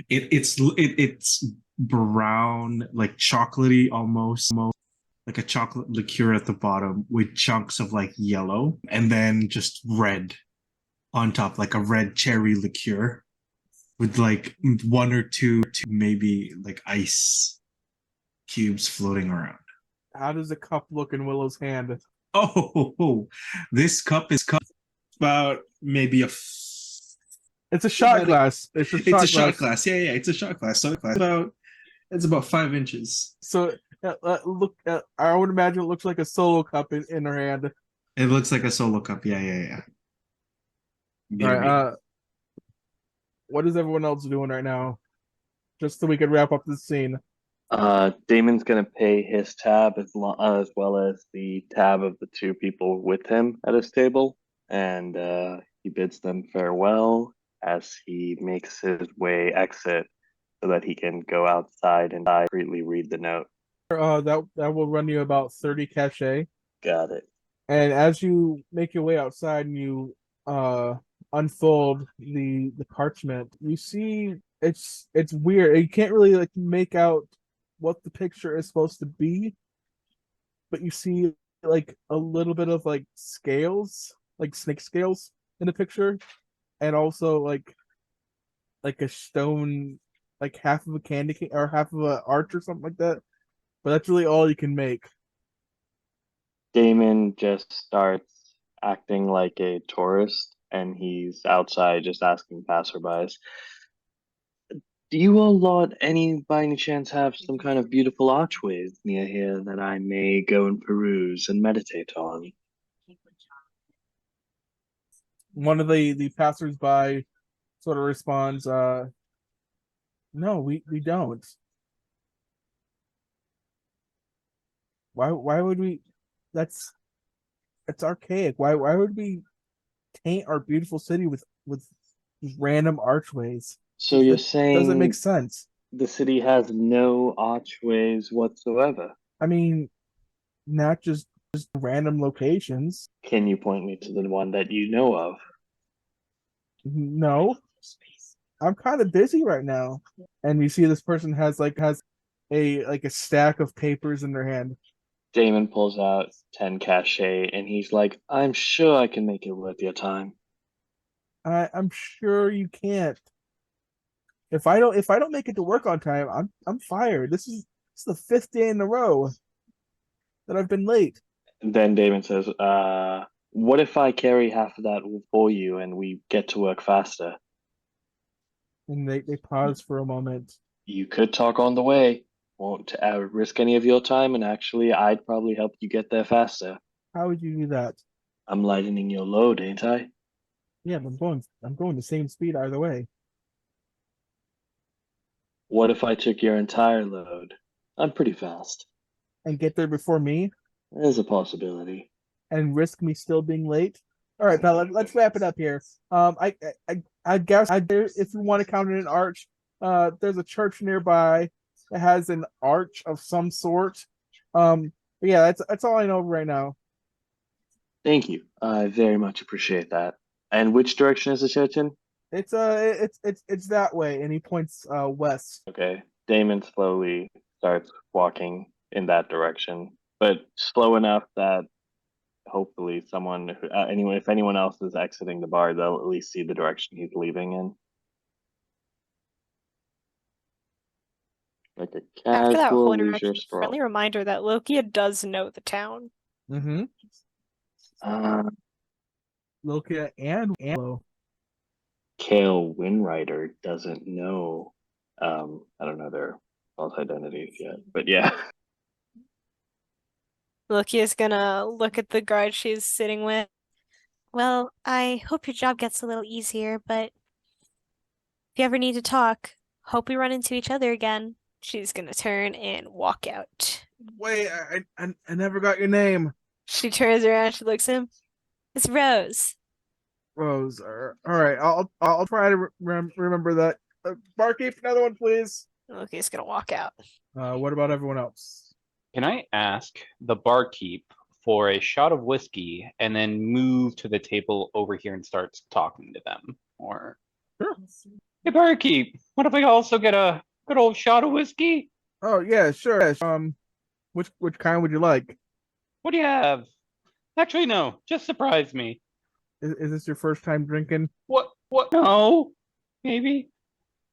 it's brown, like chocolatey almost like a chocolate liqueur at the bottom with chunks of like yellow and then just red on top, like a red cherry liqueur with like one or two maybe like ice cubes floating around. How does the cup look in Willow's hand? Oh, this cup is about maybe It's a shot about glass. It's a shot it's a glass. shot glass. Yeah, it's a shot glass. So it's about 5 inches. So look, I would imagine it looks like a solo cup in her hand. It looks like a solo cup. Yeah. All right. What is everyone else doing right now? Just so we can wrap up this scene. Damon's gonna pay his tab as well as the tab of the two people with him at his table, and he bids them farewell as he makes his way exit so that he can go outside and discreetly read the note. That will run you about 30 cachet. Got it. And as you make your way outside and you unfold the parchment, you see it's weird. You can't really like make out what the picture is supposed to be, but you see like a little bit of like scales, like snake scales in the picture, and also like a stone, like half of a candy cane or half of a arch or something like that. But that's really all you can make. Damon just starts acting like a tourist, and he's outside just asking passerbys, "Do you all lot by any chance have some kind of beautiful archways near here that I may go and peruse and meditate on?" One of the passersby sort of responds, "No, we don't. Why would we? That's archaic. Why would we taint our beautiful city with random archways? So you're It doesn't make saying sense." The city has no archways whatsoever. I mean, not just random locations. Can you point me to the one that you know of? No, I'm kind of busy right now. And you see this person has a stack of papers in their hand. Damon pulls out 10 cachet and he's like, I'm sure I can make it worth your time. I'm sure you can't. If I don't make it to work on time, I'm fired. This is the fifth day in a row that I've been late. And then Damon says, what if I carry half of that for you and we get to work faster? And they pause for a moment. You could talk on the way. Won't risk any of your time, and actually, I'd probably help you get there faster. How would you do that? I'm lightening your load, ain't I? Yeah, I'm going the same speed either way. What if I took your entire load? I'm pretty fast. And get there before me There's a possibility. and risk me still being late. All right, pal, let's wrap it up here. I guess if you want to count it an arch, there's a church nearby that has an arch of some sort. But yeah, that's all I know right now. Thank you. I very much appreciate that. And which direction is the church in? It's that way, and he points west. Okay. Damon slowly starts walking in that direction, but slow enough that hopefully if anyone else is exiting the bar, they'll at least see the direction he's leaving in. Like a After that whole casual interaction, leisure stroll. friendly reminder that Lokia does know the town. Mm-hmm. Uh, Lokia and Angelo. Kale Winrider doesn't know. I don't know their false identities yet, but yeah. Lokia's gonna look at the guard she's sitting with. Well, I hope your job gets a little easier, but if you ever need to talk, hope we run into each other again. She's gonna turn and walk out. Wait, I never got your name. She turns around, she looks at him. It's Rose. Rose. All right, I'll try to remember that. Barkeep, another one, please. Loki's gonna walk out. What about everyone else? Can I ask the barkeep for a shot of whiskey and then move to the table over here and start talking to them? Or, Sure. hey, barkeep, what if I also get a good old shot of whiskey? Oh yeah, sure. Which kind would you like? What do you have? Actually, no, just surprise me. Is this your first time drinking? What? No, maybe.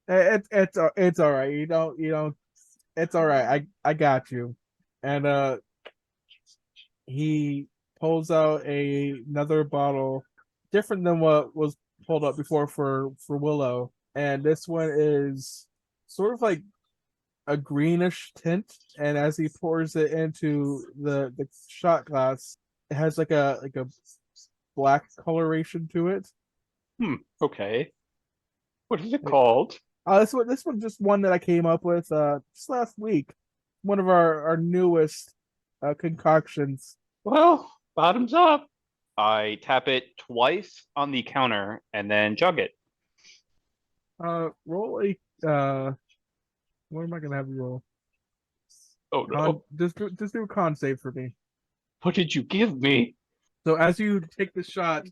It's all right. You don't. It's all right. I got you. And he pulls out another bottle, different than what was pulled up before for Willow. And this one is sort of like a greenish tint. And as he pours it into the shot glass, it has like a black coloration to it. Okay. What is it called? This one just one that I came up with just last week. One of our newest concoctions. Well, bottoms up. I tap it twice on the counter and then jug it. Roll a what am I gonna have you roll? Oh no. Just do a con save for me. What did you give me? So as you take the shot,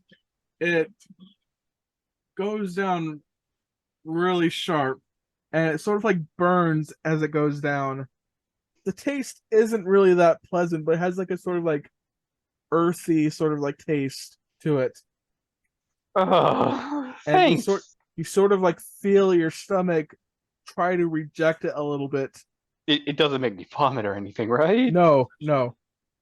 it goes down really sharp, and it sort of like burns as it goes down. The taste isn't really that pleasant, but it has like a sort of like earthy sort of like taste to it. Oh, And thanks. you sort of like feel your stomach try to reject it a little bit. It doesn't make me vomit or anything, right? No.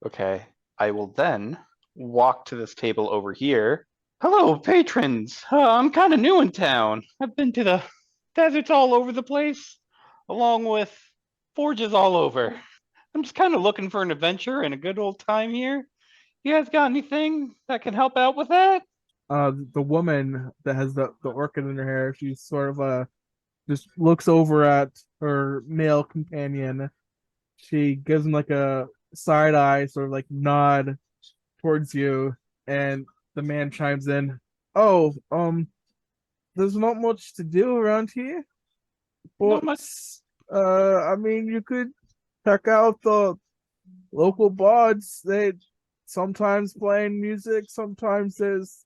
Okay. I will then walk to this table over here. Hello, patrons. I'm kind of new in town. I've been to the deserts all over the place, along with forges all over. I'm just kind of looking for an adventure and a good old time here. You guys got anything that can help out with that? The woman that has the orchid in her hair, she's sort of just looks over at her male companion. She gives him like a side eye, sort of like nod towards you, and the man chimes in. Oh, there's not much to do around here, but Not much. I mean, you could check out the local bards. They sometimes playing music, sometimes there's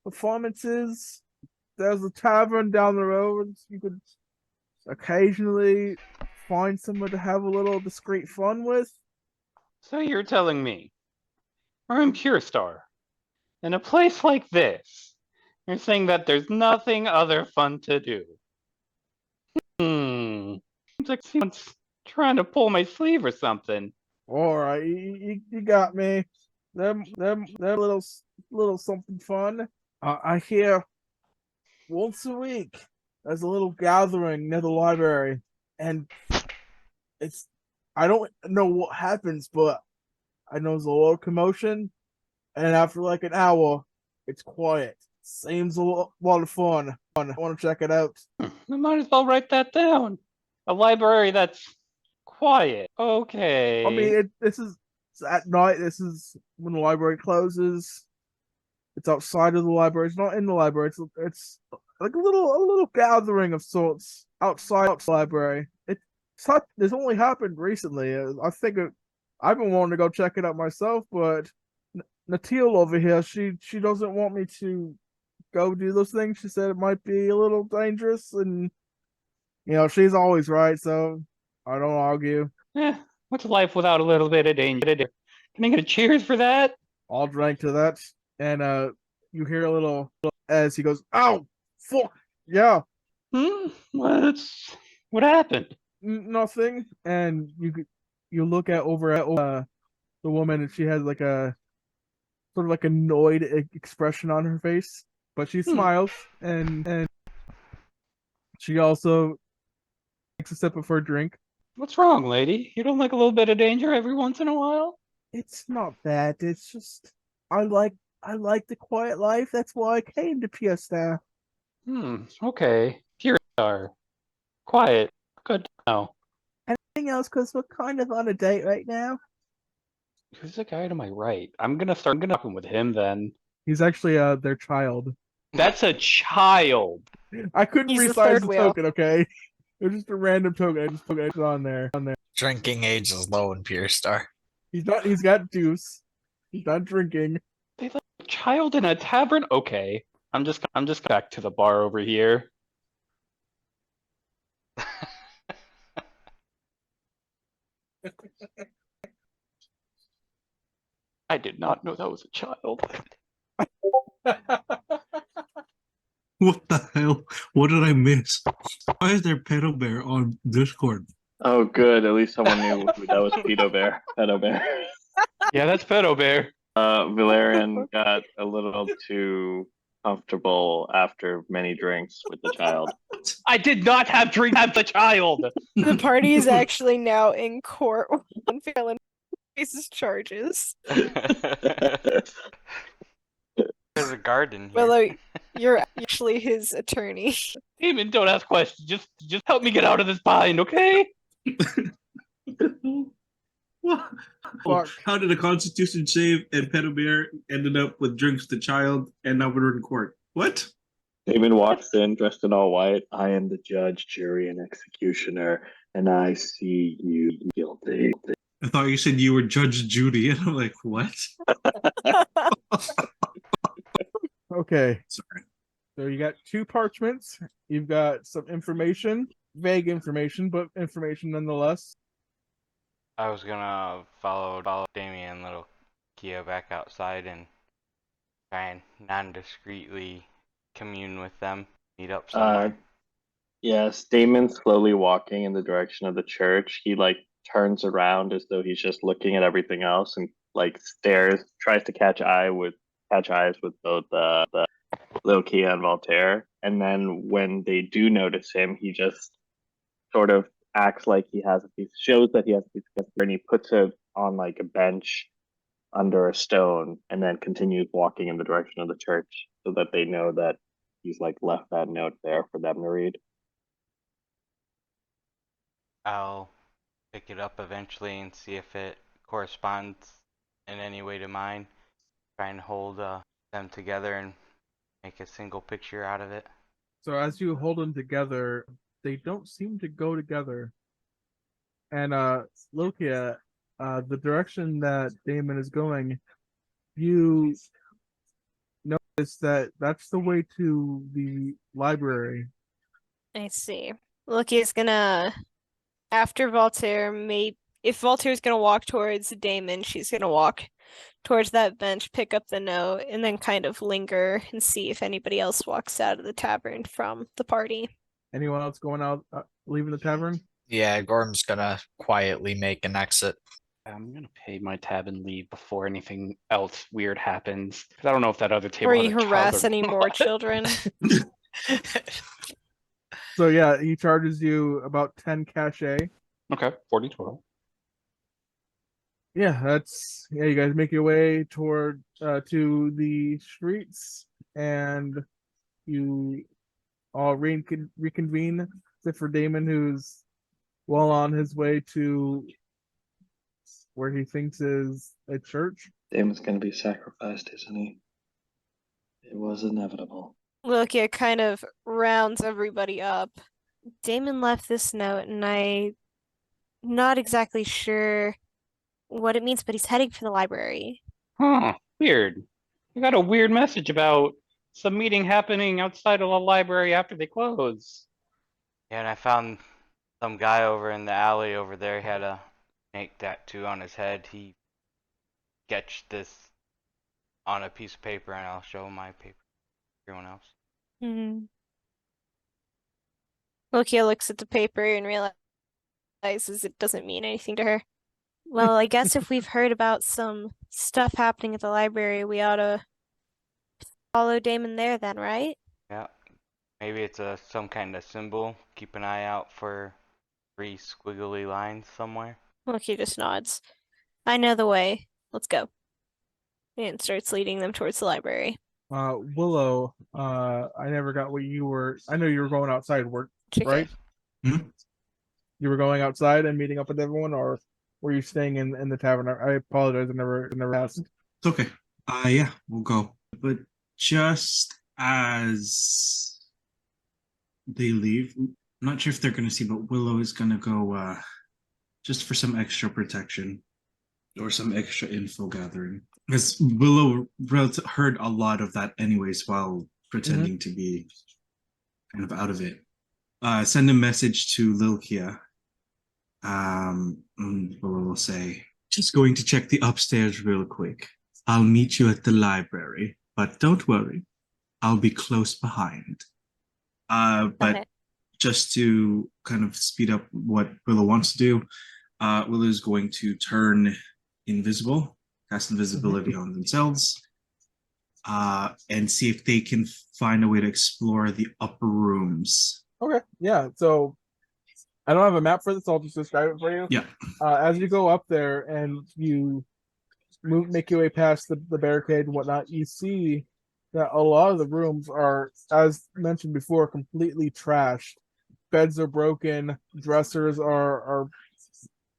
performances. There's a tavern down the road. You could occasionally find someone to have a little discreet fun with. So you're telling me we're in Purestar, in a place like this, you're saying that there's nothing other fun to do? Seems like someone's trying to pull my sleeve or something. All right, you got me. Them little something fun. I hear once a week there's a little gathering near the library, and it's I don't know what happens, but I know there's a lot of commotion, and after like an hour, it's quiet. Seems a lot of fun. I want to check it out. I might as well write that down. A library that's quiet. Okay. I mean, this is it's at night. This is when the library closes. It's outside of the library. It's not in the library. It's like a little gathering of sorts outside the library. It's only happened recently. I think I've been wanting to go check it out myself, but Natil over here, she doesn't want me to go do those things. She said it might be a little dangerous, and she's always right, so I don't argue. What's life without a little bit of danger? Can I get a cheers for that? I'll drink to that, and you hear a little as he goes, "Ow, fuck, yeah, What happened? nothing." And you look over at the woman, and she has like a sort of like annoyed expression on her face, but she smiles, and she also takes a sip of her drink. What's wrong, lady? You don't like a little bit of danger every once in a while? It's not that. It's just I like the quiet life. That's why I came to Purestar. Okay. Purestar. Quiet. Good to know. Anything else? Because we're kind of on a date right now. Who's the guy to my right? I'm gonna start talking with him then. He's actually their child. That's a child. I couldn't He's the resize third the wheel. token, okay? It was just a random token. I just put it on there. Drinking age is low in Purestar. He's got juice. He's not drinking. They let a child in a tavern? Okay. I'm just back to the bar over here. I did not know that was a child. What the hell? What did I miss? Why is there Pedo Bear on Discord? Oh, good. At least someone knew that was Pedo Bear. Pedo Bear. Yeah, that's Pedo Bear. Valerian got a little too comfortable after many drinks with the child. I did not have drink have the child. The party is actually now in court on Phelan faces charges. There's a garden here. Willow, you're actually his attorney. Demon, don't ask questions. Just help me get out of this bind, okay? What? Fuck. How did a Constitution save and Pedo Bear ended up with drinks with the child and now we're in court? What? Damon walks in dressed in all white. I am the judge, jury, and executioner, and I see you guilty. I thought you said you were Judge Judy, and I'm like, what? Okay. Sorry. So you got two parchments. You've got some information, vague information, but information nonetheless. I was gonna follow Damien and little Kia back outside and try and non-discreetly commune with them, meet up somewhere. Yes, Damon's slowly walking in the direction of the church. He turns around as though he's just looking at everything else and stares, tries to catch eyes with both the little Kia and Voltaire. And then when they do notice him, he just sort of acts like he has a piece, shows that he has a piece of paper, and he puts it on a bench under a stone, and then continues walking in the direction of the church so that they know that he's left that note there for them to read. I'll pick it up eventually and see if it corresponds in any way to mine. Try and hold them together and make a single picture out of it. So as you hold them together, they don't seem to go together. And Lokia, the direction that Damon is going, you notice that that's the way to the library. I see. Loki's gonna, after Voltaire, if Voltaire's gonna walk towards Damon, she's gonna walk towards that bench, pick up the note, and then kind of linger and see if anybody else walks out of the tavern from the party. Anyone else going out, leaving the tavern? Yeah, Gorm's gonna quietly make an exit. I'm gonna pay my tab and leave before anything else weird happens. 'Cause I don't know if that other table Or had you a child harass or any more not. children. So yeah, he charges you about 10 cachet. Okay, 40 total. Yeah, you guys make your way toward to the streets, and you all reconvene, except for Damon, who's well on his way to where he thinks is a church. Damon's gonna be sacrificed, isn't he? It was inevitable. Loki kind of rounds everybody up. Damon left this note, and I'm not exactly sure what it means, but he's heading for the library. Huh, weird. I got a weird message about some meeting happening outside of the library after they close. Yeah, and I found some guy over in the alley over there. He had a snake tattoo on his head. He sketched this on a piece of paper, and I'll show my paper to everyone else. Lokia looks at the paper and realizes it doesn't mean anything to her. Well, I guess if we've heard about some stuff happening at the library, we ought to follow Damon there then, right? Yeah, maybe it's some kind of symbol. Keep an eye out for 3 squiggly lines somewhere. Loki just nods. I know the way. Let's go. And starts leading them towards the library. Willow, I never got what you were. I know you were going outside work, Chicken. right? Hmm? You were going outside and meeting up with everyone, or were you staying in the tavern? I apologize, I never asked. It's okay. Yeah, we'll go. But just as they leave, I'm not sure if they're gonna see, but Willow is gonna go just for some extra protection or some extra info gathering. Because Willow heard a lot of that anyways while pretending to be kind of out of it. Send a message to Lilkia. Willow will say, just going to check the upstairs real quick. I'll meet you at the library, but don't worry, I'll be close behind. But it. just to kind of speed up what Willow wants to do, Willow is going to turn invisible, cast invisibility on themselves, and see if they can find a way to explore the upper rooms. Okay, yeah. So I don't have a map for this. I'll just describe it for you. Yeah. As you go up there and you make your way past the barricade and whatnot, you see that a lot of the rooms are, as mentioned before, completely trashed. Beds are broken, dressers are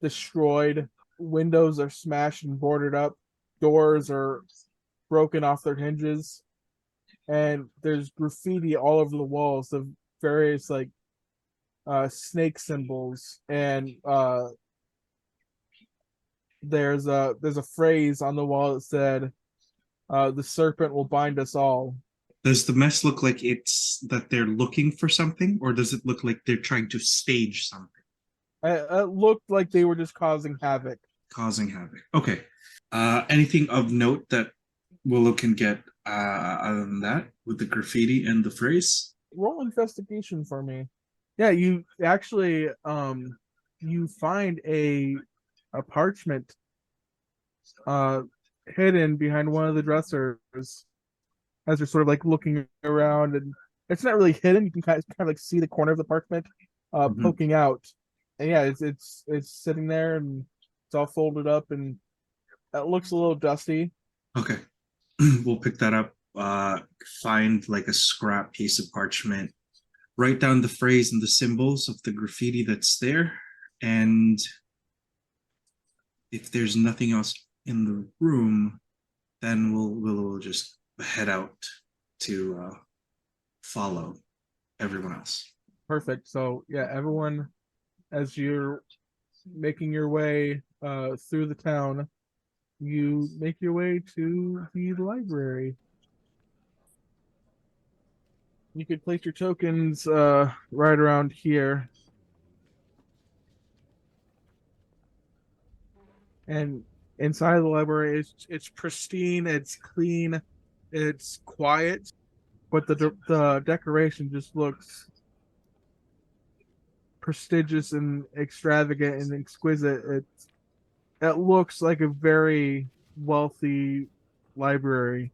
destroyed, windows are smashed and boarded up, doors are broken off their hinges, and there's graffiti all over the walls of various snake symbols, and there's a phrase on the wall that said, the serpent will bind us all. Does the mess look like it's that they're looking for something, or does it look like they're trying to stage something? It looked like they were just causing havoc. Causing havoc. Okay. Anything of note that Willow can get other than that with the graffiti and the phrase? Roll investigation for me. Yeah, you actually you find a parchment hidden behind one of the dressers as you're sort of like looking around, and it's not really hidden. You can kind of like see the corner of the parchment poking out, and yeah, it's sitting there and it's all folded up and it looks a little dusty. Okay. We'll pick that up. Find like a scrap piece of parchment, write down the phrase and the symbols of the graffiti that's there, and if there's nothing else in the room, then we'll just head out to follow everyone else. Perfect. So yeah, everyone, as you're making your way through the town, you make your way to the library. You could place your tokens right around here. And inside the library, it's pristine, it's clean, it's quiet, but the decoration just looks prestigious and extravagant and exquisite. It looks like a very wealthy library.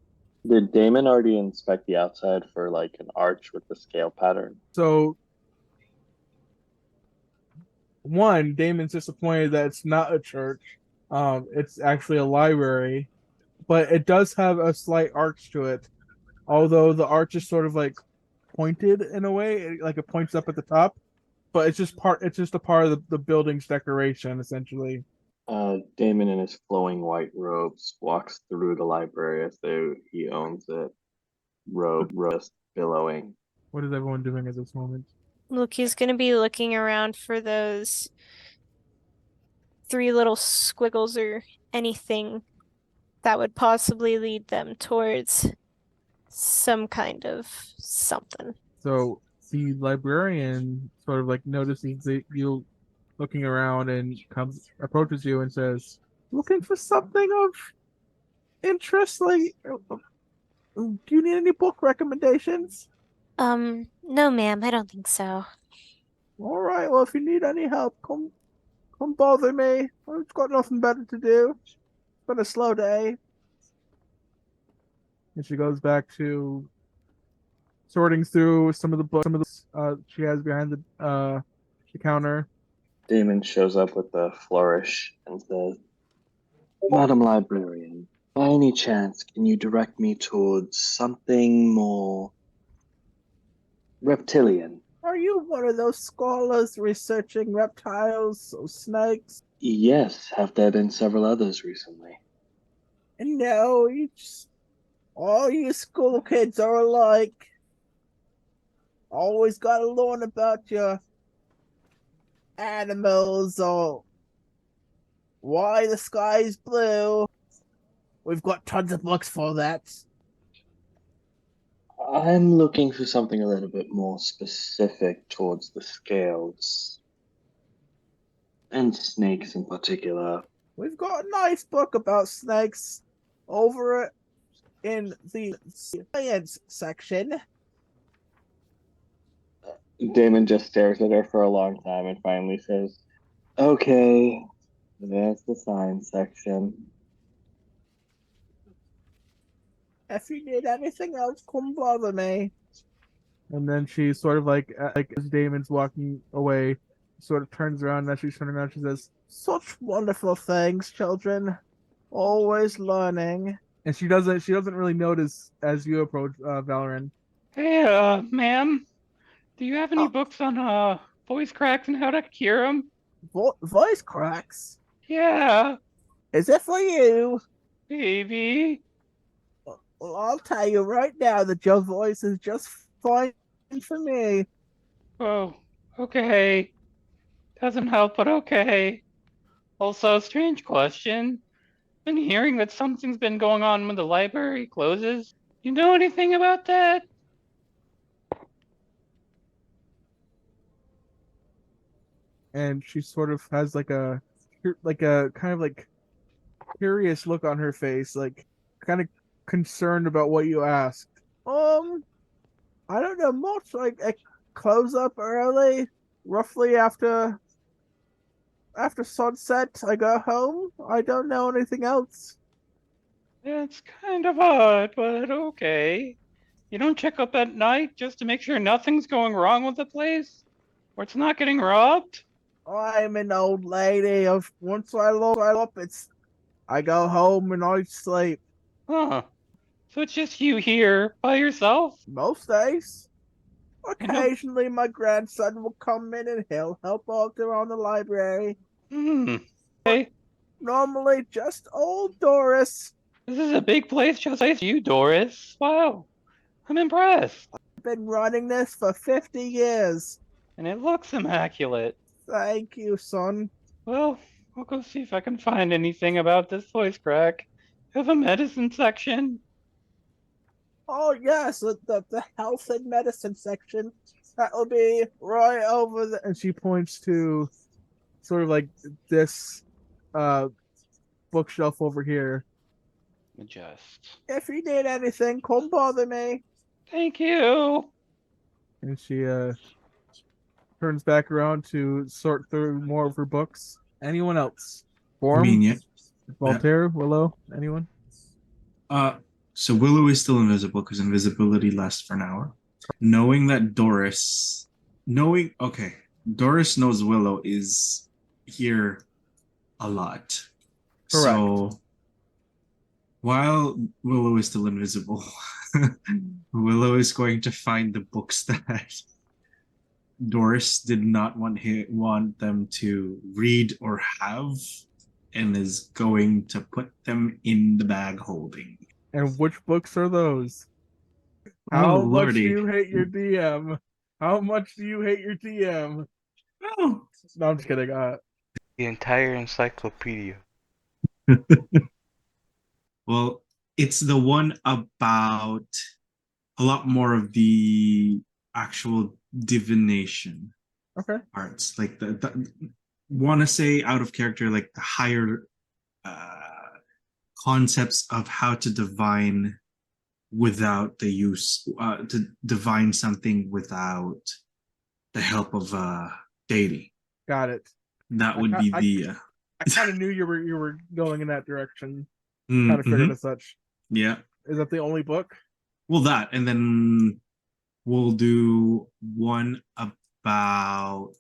Did Damon already inspect the outside for like an arch with the scale pattern? So one, Damon's disappointed that it's not a church. It's actually a library, but it does have a slight arch to it. Although the arch is sort of like pointed in a way, like it points up at the top, but it's just a part of the building's decoration, essentially. Damon in his flowing white robes walks through the library as though he owns it. Robe just billowing. What is everyone doing at this moment? Look, he's gonna be looking around for those three little squiggles or anything that would possibly lead them towards some kind of something. So the librarian sort of like notices you looking around and approaches you and says, "Looking for something of interest? Like, do you need any book recommendations?" No, ma'am, I don't think so. All right. Well, if you need any help, come bother me. I've got nothing better to do. It's been a slow day. And she goes back to sorting through some of the books she has behind the counter. Damon shows up with a flourish and says, Madam Librarian, by any chance, can you direct me towards something more reptilian? Are you one of those scholars researching reptiles or snakes? Yes, have there been several others recently? No, all you school kids are alike. Always gotta learn about your animals or why the sky is blue. We've got tons of books for that. I'm looking for something a little bit more specific towards the scales. And snakes in particular. We've got a nice book about snakes over in the science section. Damon just stares at her for a long time and finally says, Okay, that's the science section. If you need anything else, come bother me. And then she sort of like as Damon's walking away, sort of turns around, and as she's turning around, she says, "Such wonderful things, children. Always learning." And she doesn't really notice as you approach Valoran. Hey, ma'am, do you have any Oh. books on voice cracks and how to cure them? Voice cracks? Yeah, Is it for you? baby. Well, I'll tell you right now that your voice is just fine for me. Oh, okay. Doesn't help, but okay. Also, strange question. Been hearing that something's been going on when the library closes. You know anything about that? And she sort of has like a kind of like curious look on her face, like kind of concerned about what you asked. I don't know much. Like, I close up early, roughly after sunset. I go home. I don't know anything else. It's kind of odd, but okay. You don't check up at night just to make sure nothing's going wrong with the place? Or it's not getting robbed? I'm an old lady. Once I look up, I go home and I sleep. Huh. So it's just you here by yourself? Most days. I know. Occasionally, my grandson will come in and he'll help out around the library. Hey, Normally, just old Doris. this is a big place just like you, Doris. Wow. I'm impressed. I've been running this for 50 years. And it looks immaculate. Thank you, son. Well, I'll go see if I can find anything about this voice crack. Have a medicine section. Oh yes, the health and medicine section. That will be right over there. And she points to sort of like this bookshelf over here. Adjust. If you need anything, come bother me. Thank you. And she turns back around to sort through more of her books. Anyone else? I Form? mean, yeah. Voltaire, Willow, anyone? So Willow is still invisible because invisibility lasts for an hour. Knowing that Doris knows Willow is here a lot. Correct. So while Willow is still invisible, Willow is going to find the books that Doris did not want them to read or have, and is going to put them in the bag holding. And which books are those? Oh, How much do lordy. you hate your DM? How much do you hate your DM? Oh. No, I'm just kidding. The entire encyclopedia. Well, it's the one about a lot more of the actual divination Okay. parts, like the want to say out of character, like the higher concepts of how to divine without the use to divine something without the help of deity. Got it. That would be the I kind of knew you were going in that direction. Kind of figured as such. Yeah. Is that the only book? Well, that, and then we'll do one about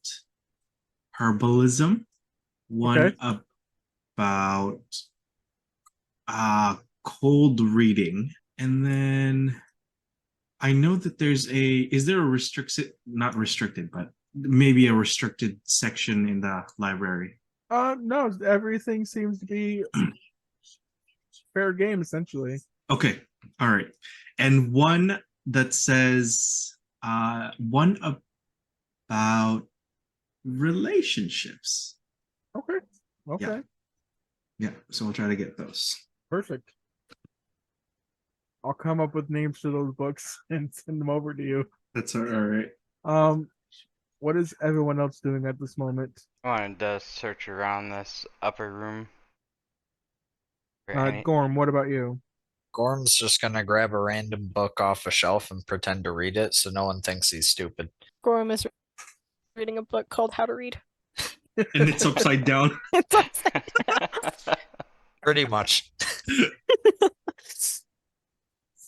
herbalism, one Okay. about cold reading, and then I know that is there a not restricted, but maybe a restricted section in the library? No, everything seems to be fair game essentially. Okay, all right, and one that says one about relationships. Okay. Okay. Yeah, so we'll try to get those. Perfect. I'll come up with names to those books and send them over to you. That's all right. What is everyone else doing at this moment? I wanted to search around this upper room. for any- Gorm, what about you? Gorm's just gonna grab a random book off a shelf and pretend to read it so no one thinks he's stupid. Gorm is reading a book called How to Read. And it's upside down. It's upside down. Pretty much.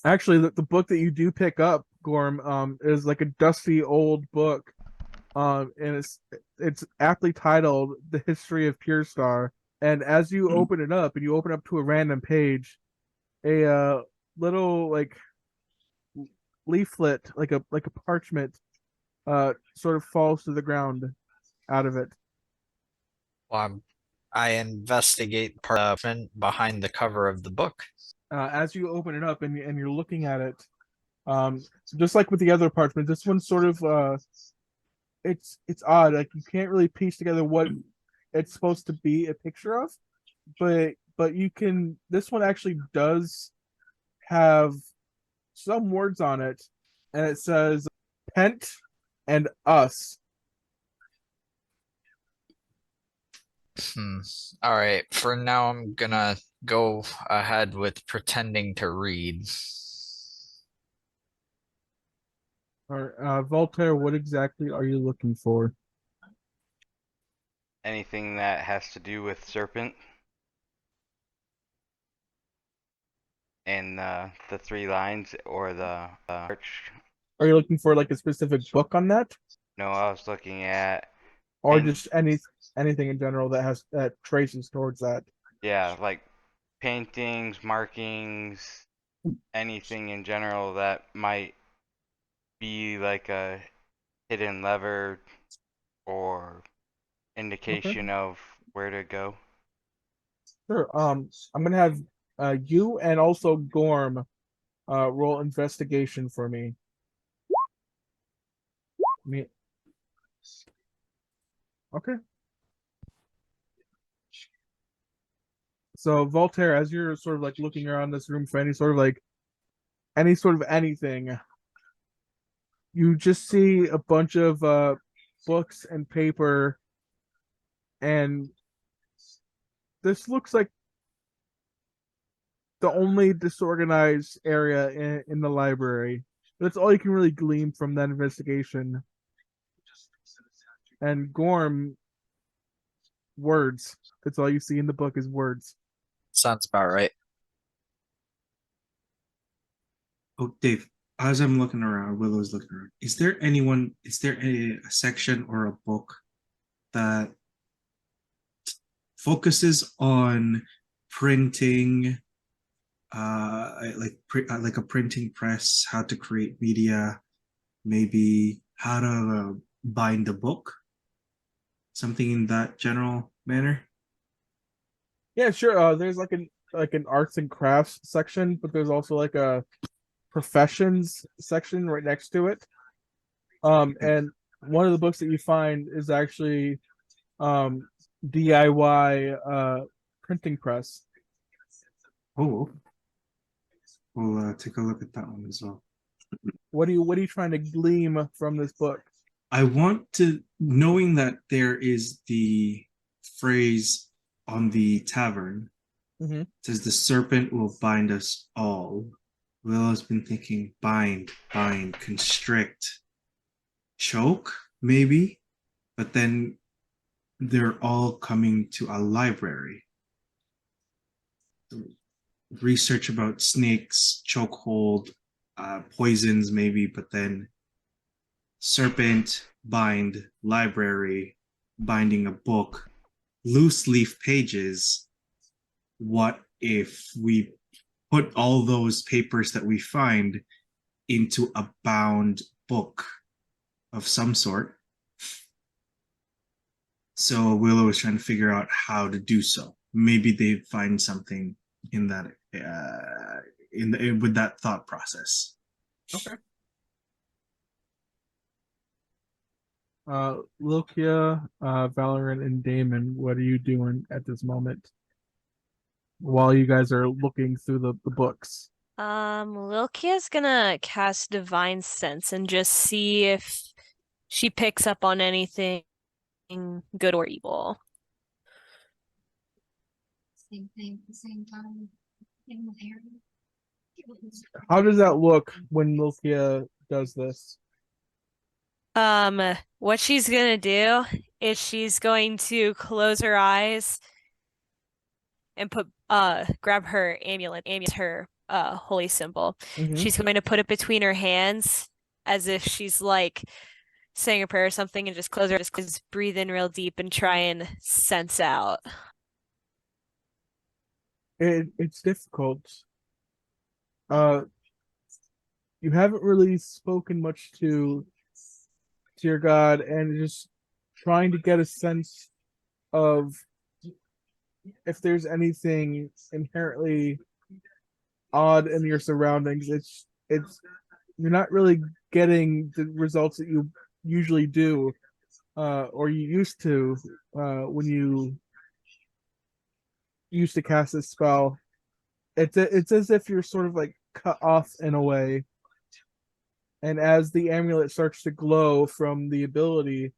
Actually, the book that you do pick up, Gorm, is like a dusty old book. And it's aptly titled The History of Purestar. And as you open it up and you open up to a random page, a little like leaflet, like a parchment, sort of falls to the ground out of it. Well, I investigate part behind the cover of the book. As you open it up and you're looking at it, just like with the other parchment, this one's sort of it's odd. Like you can't really piece together what it's supposed to be a picture of, but you can. This one actually does have some words on it, and it says "Pent" and "us." All right, for now I'm gonna go ahead with pretending to read. Or Voltaire, what exactly are you looking for? Anything that has to do with serpent. And the 3 lines or the arch. Are you looking for like a specific book on that, No, I was looking at or And- just anything in general that traces towards that? yeah, like paintings, markings, anything in general that might be like a hidden lever or indication of where to go. Sure. I'm gonna have you and also Gorm roll investigation for me. Okay. So Voltaire, as you're sort of like looking around this room for any sort of anything, you just see a bunch of books and paper, and this looks like the only disorganized area in the library. That's all you can really glean from that investigation. And Gorm, words. That's all you see in the book is words. Sounds about right. Oh, Dave, as I'm looking around, Willow's looking around. Is there a section or a book that focuses on printing, like a printing press, how to create media, maybe how to bind a book, something in that general manner? Yeah, sure. There's like an arts and crafts section, but there's also like a professions section right next to it. And one of the books that you find is actually DIY printing press. Oh, we'll take a look at that one as well. What are you trying to glean from this book? I want to, knowing that there is the phrase on the tavern, Mhm. says the serpent will bind us all. Will has been thinking bind, constrict, choke, maybe, but then they're all coming to a library. Research about snakes, chokehold, poisons, maybe, but then serpent, bind, library, binding a book, loose leaf pages. What if we put all those papers that we find into a bound book of some sort? So Willow is trying to figure out how to do so. Maybe they find something in that with that thought process. Okay. Lucia, Valorant, and Damon, what are you doing at this moment while you guys are looking through the books? Lilkia's gonna cast Divine Sense and just see if she picks up on anything good or evil. Same thing at the same time. In the area. How does that look when Lucia does this? What she's gonna do is she's going to close her eyes and grab her amulet, her holy symbol. Mhm. She's going to put it between her hands as if she's like saying a prayer or something, and just close her, just breathe in real deep and try and sense out. It's difficult. You haven't really spoken much to your god, and just trying to get a sense of if there's anything inherently odd in your surroundings. It's you're not really getting the results that you usually do, or you used to, when you used to cast this spell. It's as if you're sort of like cut off in a way. And as the amulet starts to glow from the ability,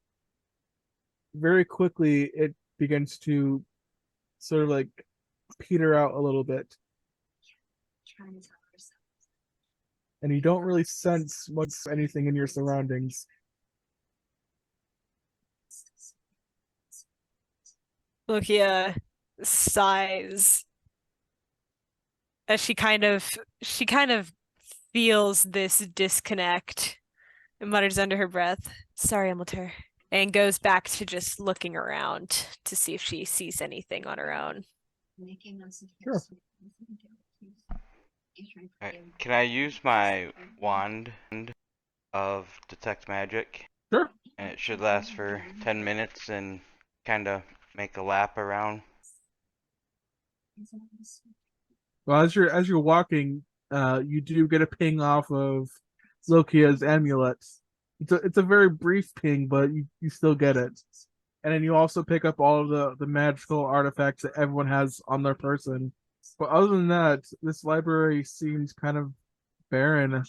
very quickly it begins to sort of like peter out a little bit. And you don't really sense much anything in your surroundings. Lucia sighs as she kind of feels this disconnect and mutters under her breath, "Sorry, Amalter," and goes back to just looking around to see if she sees anything on her own. Sure. Alright, can I use my wand of detect magic? Sure. And it should last for 10 minutes and kind of make a lap around. Well, as you're walking, you do get a ping off of Lokia's amulet. It's a very brief ping, but you still get it. and then you also pick up all of the magical artifacts that everyone has on their person. But other than that, this library seems kind of barren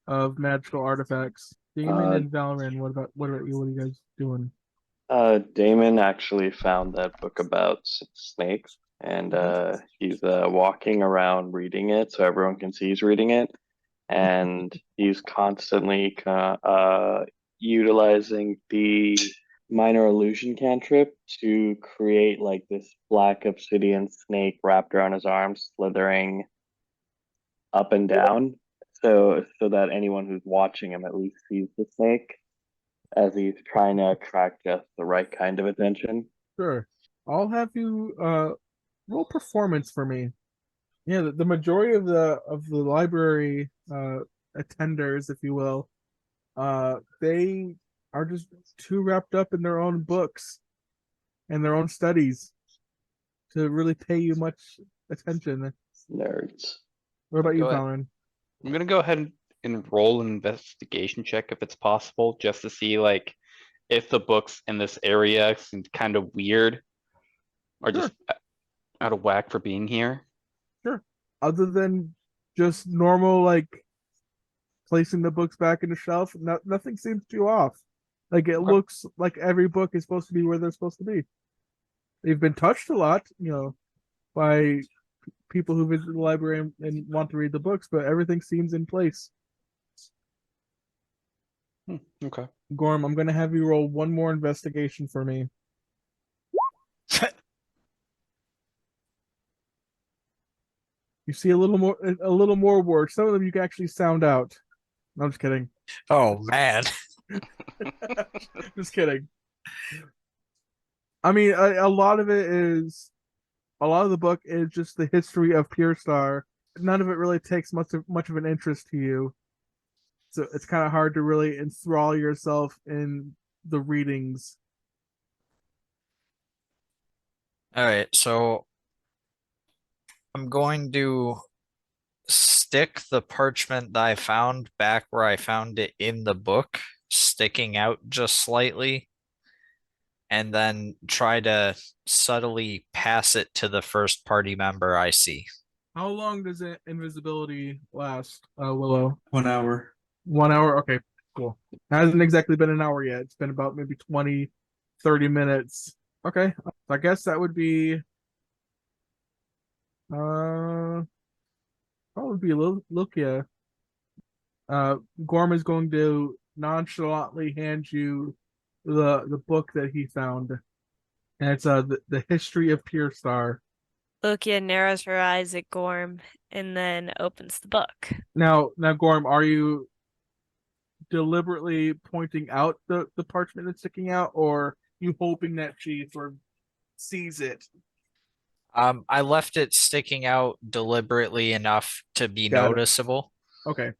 of magical artifacts. Damon Uh, and Valorant, what about you? What are you guys doing? Damon actually found that book about snakes, and he's walking around reading it, so everyone can see he's reading it, and he's constantly utilizing the minor illusion cantrip to create like this black obsidian snake wrapped around his arm, slithering up and down, so that anyone who's watching him at least sees the snake as he's trying to attract just the right kind of attention. Sure. I'll have you roll performance for me. Yeah, the majority of the library attenders, if you will, they are just too wrapped up in their own books and their own studies to really pay you much attention. Nerds. What about you, Go ahead. Colin? I'm gonna go ahead and roll an investigation check if it's possible, just to see like if the books in this area seem kind of weird or Sure. just out of whack for being here. Sure. Other than just normal, like placing the books back in the shelf, nothing seems too off. Like it Okay. looks like every book is supposed to be where they're supposed to be. They've been touched a lot, by people who visit the library and want to read the books, but everything seems in place. Okay. Gorm, I'm gonna have you roll one more investigation for me. You see a little more words. Some of them you can actually sound out. No, I'm just kidding. Oh man. Just kidding. I mean, a lot of the book is just the history of Purestar. None of it really takes much of an interest to you, so it's kind of hard to really enthrall yourself in the readings. All right, so I'm going to stick the parchment that I found back where I found it in the book, sticking out just slightly, and then try to subtly pass it to the first party member I see. How long does invisibility last, Willow? 1 hour. 1 hour? Okay, cool. It hasn't exactly been an hour yet. It's been about maybe 20, 30 minutes. Okay, I guess that would be probably be Lukia. Gorm is going to nonchalantly hand you the book that he found. And it's the history of Purestar. Lukia narrows her eyes at Gorm and then opens the book. Now Gorm, are you deliberately pointing out the parchment that's sticking out, or you hoping that she sort of sees it? I left it sticking out deliberately enough to be Got it. noticeable. Okay.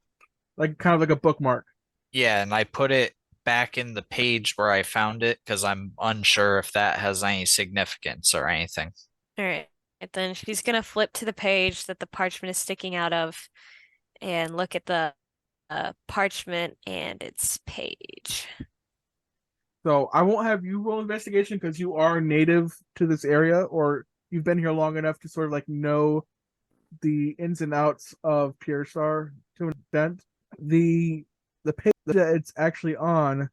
Like kind of like a bookmark. Yeah, and I put it back in the page where I found it because I'm unsure if that has any significance or anything. All right. Then she's gonna flip to the page that the parchment is sticking out of and look at the parchment and its page. So I won't have you roll investigation because you are native to this area, or you've been here long enough to sort of like know the ins and outs of Purestar to an extent. The page that it's actually on,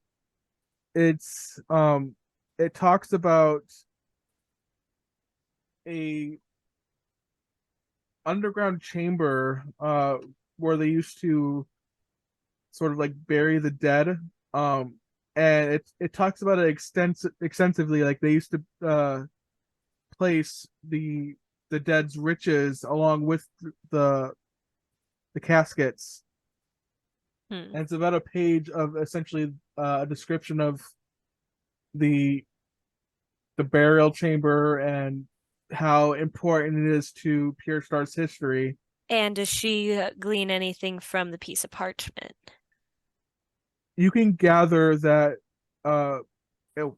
it talks about a underground chamber where they used to sort of like bury the dead, and it talks about it extensively. Like they used to place the dead's riches along with the caskets. And it's about a page of essentially a description of the burial chamber and how important it is to Purestar's history. And does she glean anything from the piece of parchment? You can gather that it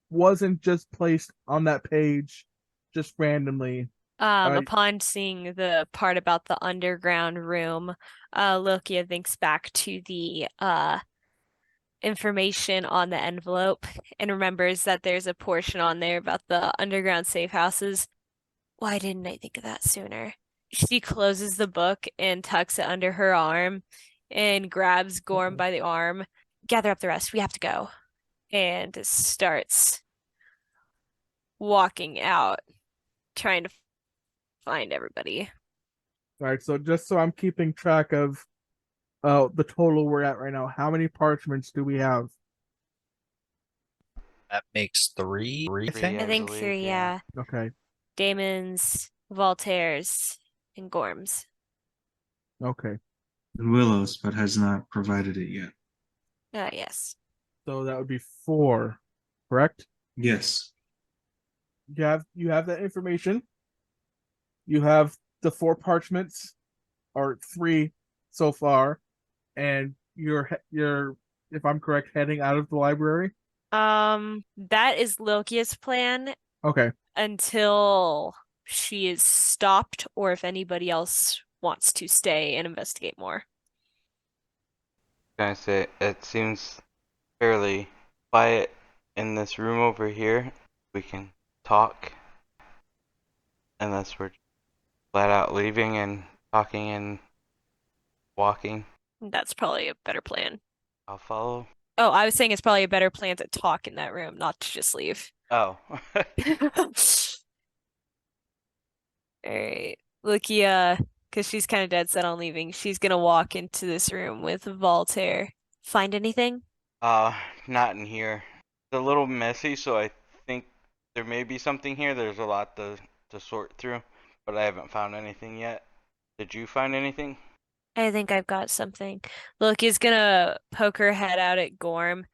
wasn't just placed on that page just randomly. Upon seeing the part about the underground room, Lokia thinks back to the information on the envelope and remembers that there's a portion on there about the underground safe houses. Why didn't I think of that sooner? She closes the book and tucks it under her arm and grabs Gorm by the arm. Gather up the rest. We have to go. And starts walking out, trying to find everybody. All right, so just so I'm keeping track of the total we're at right now, how many parchments do we have? That makes three, I think. I think believe, three, yeah. Okay, Damon's, Voltaire's, and Gorm's. okay. And Willow's, but has not provided it yet. Yes. So that would be 4, correct? Yes. You have that information. You have the 4 parchments, or 3 so far, and you're if I'm correct, heading out of the library. That is Lokia's plan Okay. until she is stopped or if anybody else wants to stay and investigate more. Gonna say it seems fairly quiet in this room over here. We can talk unless we're flat out leaving and talking and walking. That's probably a better plan. I'll follow. Oh, I was saying it's probably a better plan to talk in that room, not to just leave. Oh. Alright. Lukia, because she's kind of dead set on leaving, she's gonna walk into this room with Voltaire. Find anything? Not in here. It's a little messy, so I think there may be something here. There's a lot to sort through, but I haven't found anything yet. Did you find anything? I think I've got something. Lukia's gonna poke her head out at Gorm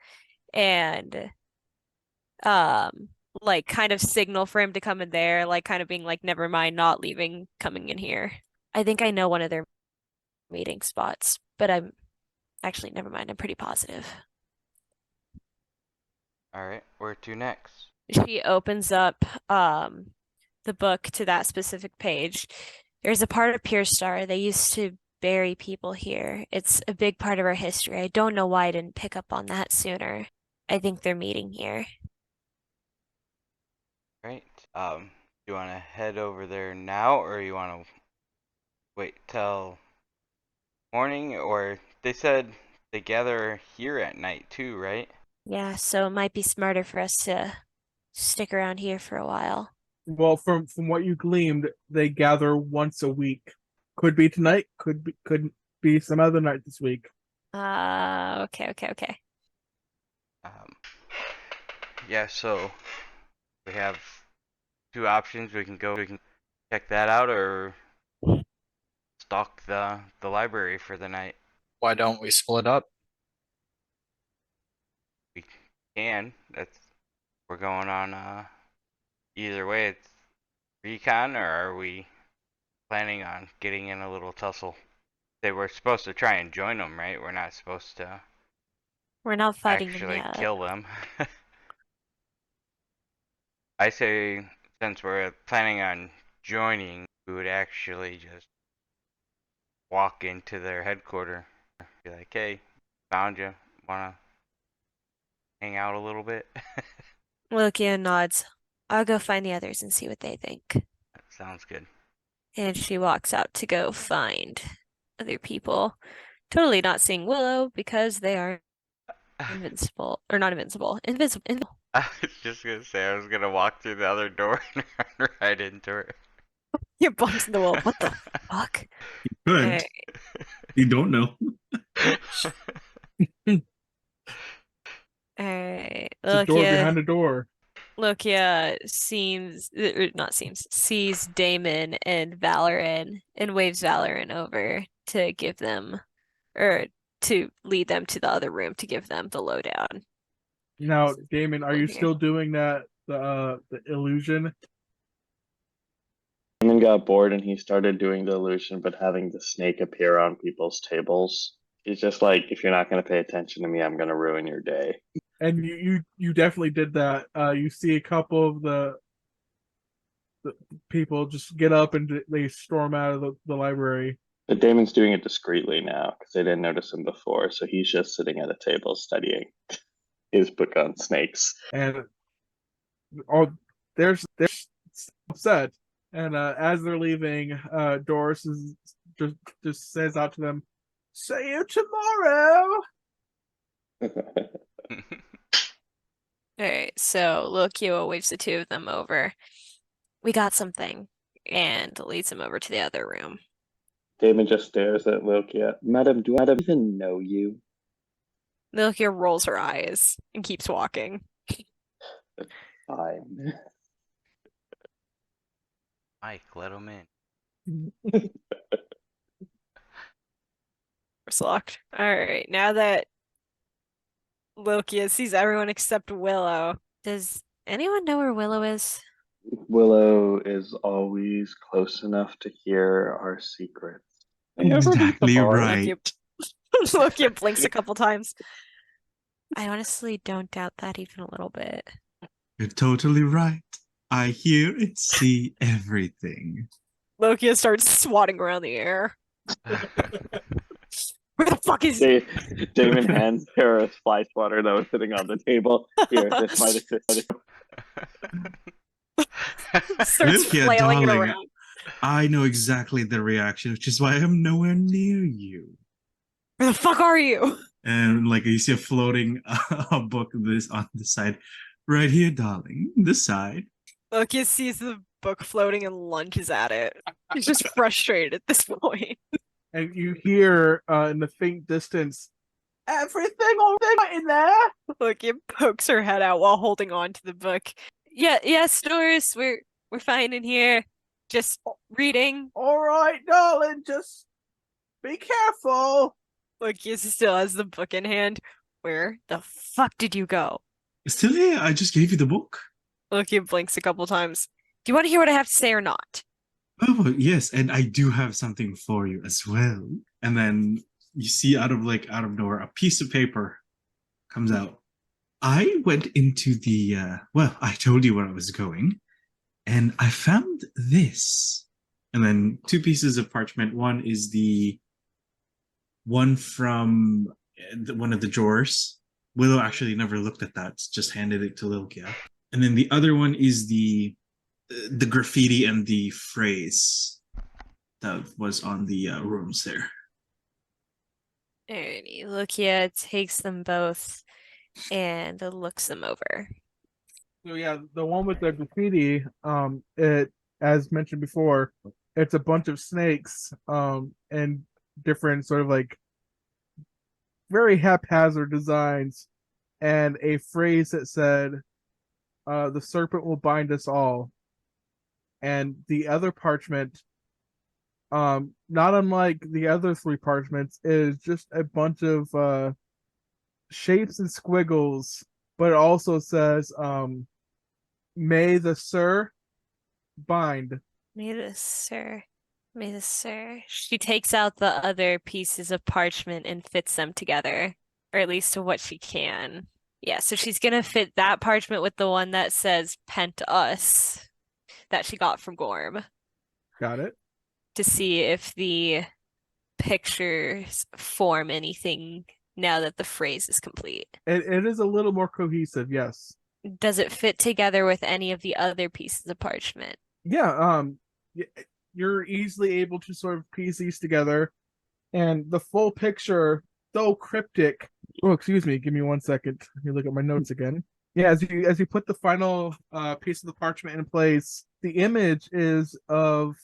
and like kind of signal for him to come in there, like kind of being like, never mind, not leaving, coming in here. I think I know one of their meeting spots, but I'm actually, never mind, I'm pretty positive. Alright, where to next? She opens up the book to that specific page. There's a part of Purestar. They used to bury people here. It's a big part of our history. I don't know why I didn't pick up on that sooner. I think they're meeting here. Right. You want to head over there now, or you want to wait till morning? Or they said they gather here at night too, right? Yeah, so it might be smarter for us to stick around here for a while. Well, from what you gleaned, they gather once a week. Could be tonight. Could be some other night this week. Okay. Yeah. So we have 2 options. We can check that out, or stalk the library for the night. Why don't we split up? We can. We're going on. Either way, it's recon, or are we planning on getting in a little tussle? They were supposed to try and join them, right? We're not supposed to We're not fighting them actually yet. kill them. I say, since we're planning on joining, we would actually just walk into their headquarters. Be like, hey, found you. Wanna hang out a little bit? Lukia nods. I'll go find the others and see what they think. That sounds good. And she walks out to go find other people. Totally not seeing Willow because they are invincible. Or not invincible. Invisible. I was just gonna say, I was gonna walk through the other door and run right into her. Your bumps in the wall. What the fuck? Good. Alright. You don't know. Alright. It's a door behind a door. Lukia sees Damon and Valoran and waves Valoran over to give them, or to lead them to the other room to give them the lowdown. Now, Damon, are you Here. still doing that the illusion? Simon got bored and he started doing the illusion, but having the snake appear on people's tables. He's just like, if you're not going to pay attention to me, I'm going to ruin your day. And you definitely did that. You see a couple of the people just get up and they storm out of the library. But Damon's doing it discreetly now because they didn't notice him before, so he's just sitting at a table studying his book on snakes. And there's upset. And as they're leaving, Doris is just says out to them, "See you tomorrow." Alright, so Lokio waves the two of them over. We got something, and leads them over to the other room. Damon just stares at Lokia. Madam, do I even know you? Lokio rolls her eyes and keeps walking. Fine. Mike, let him in. Door's locked. Alright, now that Lokia sees everyone except Willow, does anyone know where Willow is? Willow is always close enough to hear our secrets. Exactly right. Lokia blinks a couple times. I honestly don't doubt that even a little bit. You're totally right. I hear and see everything. Lokia starts swatting around the air. Where the fuck is Damon hands her a fly swatter that was sitting on the table. Here, this might assist. starts Look here, flailing it darling. around? I know exactly the reaction, which is why I'm nowhere near you. Where the fuck are you? And like you see a floating a book this on the side. Right here, darling. This side. Lokia sees the book floating and lunges at it. He's just frustrated at this point. And you hear in the faint distance, "Everything all right in there?" Lokia pokes her head out while holding on to the book. Yeah, yes, Doris, we're fine in here. Just reading. "All right, darling, just be careful." Lokia still has the book in hand. Where the fuck did you go? Still here. I just gave you the book. Lokia blinks a couple times. Do you want to hear what I have to say or not? Oh, yes, and I do have something for you as well. And then you see out of nowhere, a piece of paper comes out. I went into the I told you where I was going, and I found this. And then two pieces of parchment. One is the one from one of the drawers. Willow actually never looked at that, just handed it to Lilkia. And then the other one is the graffiti and the phrase that was on the rooms there. Alrighty, Lokia takes them both and looks them over. So yeah, the one with the graffiti, it, as mentioned before, it's a bunch of snakes, and different sort of like very haphazard designs, and a phrase that said, "The serpent will bind us all." And the other parchment, not unlike the other three parchments, is just a bunch of shapes and squiggles, but it also says, "May the Sir bind." May the sir. She takes out the other pieces of parchment and fits them together, or at least to what she can. Yeah, so she's gonna fit that parchment with the one that says Pent Us that she got from Gorm Got it. to see if the pictures form anything now that the phrase is complete. It is a little more cohesive, yes. Does it fit together with any of the other pieces of parchment? Yeah, you're easily able to sort of piece these together, and the full picture, though cryptic. Oh, excuse me, give me 1 second. Let me look at my notes again. Yeah, as you put the final piece of the parchment in place, the image is of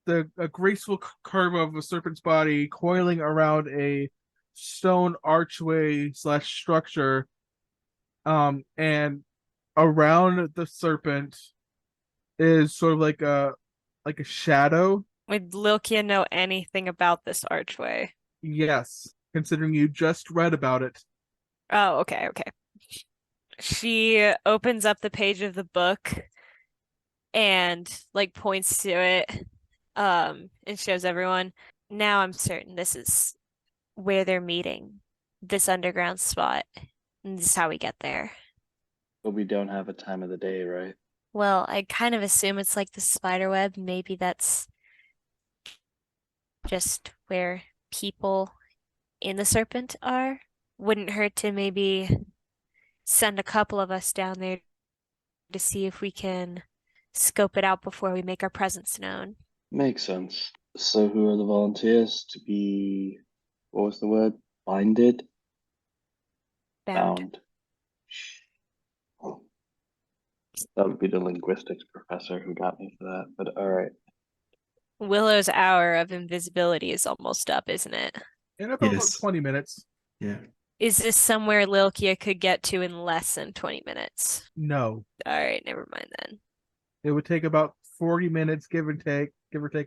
a graceful curve of a serpent's body coiling around a stone archway slash structure, and around the serpent is sort of like a shadow. Would Lilkia know anything about this archway? Yes, considering you just read about it. Oh, okay. She opens up the page of the book and like points to it, and shows everyone. Now I'm certain this is where they're meeting, this underground spot. And this is how we get there. But we don't have a time of the day, right? Well, I kind of assume it's like the spider web. Maybe that's just where people in the Serpent are. Wouldn't hurt to maybe send a couple of us down there to see if we can scope it out before we make our presence known. Makes sense. So who are the volunteers to be, what was the word? Binded? Bound. Oh. That would be the linguistics professor who got me for that, but alright. Willow's hour of invisibility is almost up, isn't it? In about Yes. 20 minutes. Yeah. Is this somewhere Lilkia could get to in less than 20 minutes? No. All right, never mind then. It would take about 40 minutes, give or take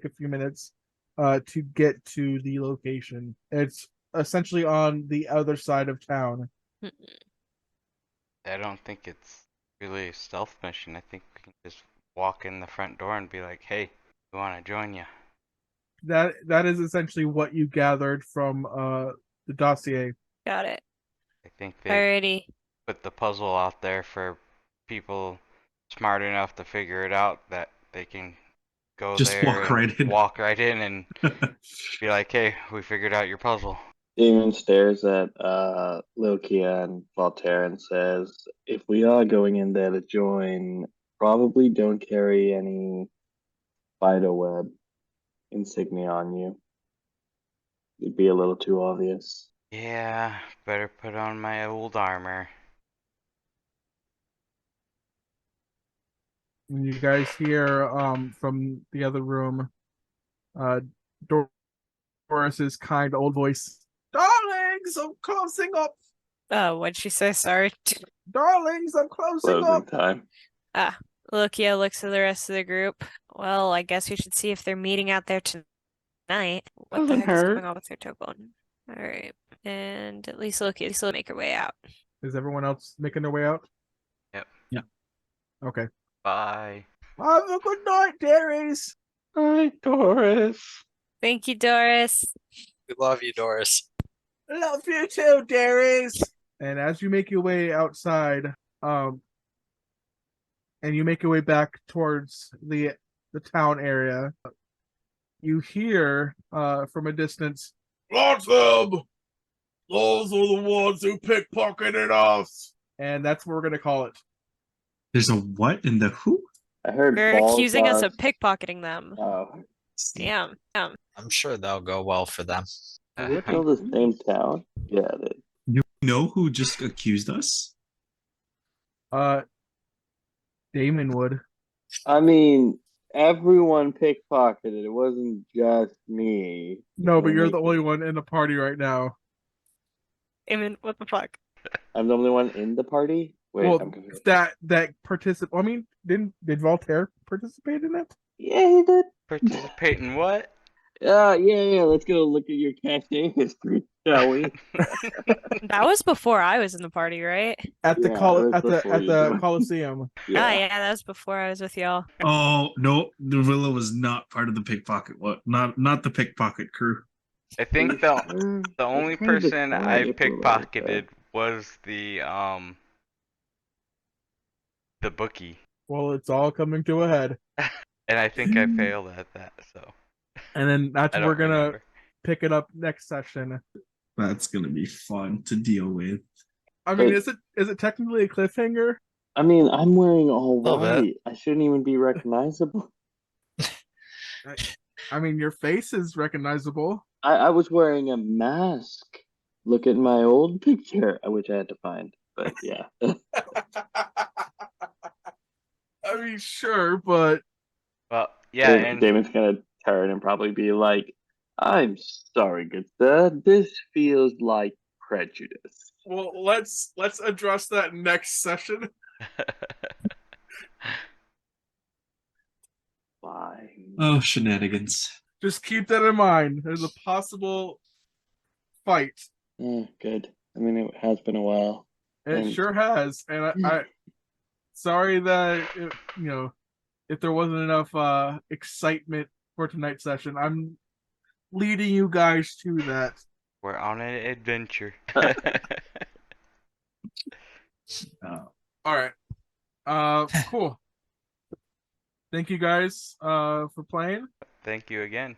a few minutes, to get to the location. It's essentially on the other side of town. I don't think it's really a stealth mission. I think we can just walk in the front door and be like, hey, we want to join you. That is essentially what you gathered from the dossier. Got it. I think they Alrighty. put the puzzle out there for people smart enough to figure it out that they can go Just there walk and right in. walk right in and be like, hey, we figured out your puzzle. Damon stares at Lilkia and Voltaire and says, if we are going in there to join, probably don't carry any spiderweb insignia on you. It'd be a little too obvious. Yeah, better put on my old armor. And you guys hear from the other room, Doris's kind old voice. Darlings, I'm closing up. Oh, what'd she say? Sorry. Darlings, I'm closing Closing up. time. Lilkia looks at the rest of the group. Well, I guess we should see if they're meeting out there tonight. What the Doesn't heck is hurt. going on with their token? All right, and at least Lilkia will make her way out. Is everyone else making their way out? Yep. Yeah. Okay. Bye. Have a good night, dearies. Hi, Doris. Thank you, Doris. We love you, Doris. Love you too, dearies. And as you make your way outside, and you make your way back towards the town area, you hear from a distance, "That's them! Those are the ones who pickpocketed us!" And that's what we're gonna call it. There's a what in the who? I heard They're balls accusing us of bust. pickpocketing them. Oh, Damn. I'm sure that'll go well for them. we're still the same town? Yeah, it is. You know who just accused us? Damon would. I mean, everyone pickpocketed. It wasn't just me. No, but We're you're the making- only one in the party right now. I mean, what the fuck? I'm the only one in the party? Wait, Well, I'm confused. that participate. I mean, did Voltaire participate in it? Yeah, he did. Participate in what? Yeah. Let's go look at your cache history, shall we? That was before I was in the party, right? At the Yeah, it was at before the you joined. Coliseum. Ah, yeah, that was before I was with y'all. Oh no, the villa was not part of the pickpocket. What? Not the pickpocket crew. I think the only It's kind of person I quiet for a while there. pickpocketed was the bookie. Well, it's all coming to a head, And I think I failed at that, so and then that's I what we're don't gonna remember. pick it up next session. That's gonna be fun to deal with. I mean, But- is it technically a cliffhanger? I mean, I'm wearing all Little bit. white. I shouldn't even be recognizable. I mean, your face is recognizable. I was wearing a mask. Look at my old picture, which I had to find. But yeah. I mean, sure, but Well, yeah, and Damon's gonna turn and probably be like, I'm sorry, good sir. This feels like prejudice. well, let's address that next session. Fine. Oh, shenanigans. Just keep that in mind. There's a possible fight. Good. I mean, it has been a while. It And- sure has, and I sorry that if there wasn't enough excitement for tonight's session. I'm leading you guys to that. we're on an adventure. All right. Cool. Thank you guys for playing. Thank you again.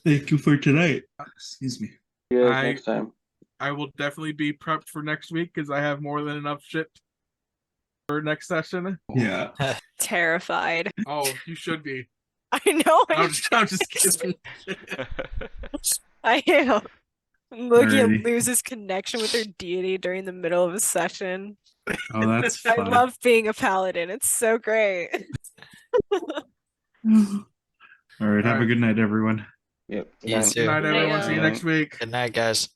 Thank you for tonight. Excuse me. See you guys I- next time. I will definitely be prepped for next week because I have more than enough shit for next session. Yeah. Terrified. Oh, you should be. I know. I'm just kidding. I am. Logia Alrighty. loses connection with her deity during the middle of a session. Oh, that's I fun. love being a paladin. It's so great. All right. Have a Alright. good night, everyone. Yep. You and- too. Good night, everyone. See you Night. next week. Good night, guys.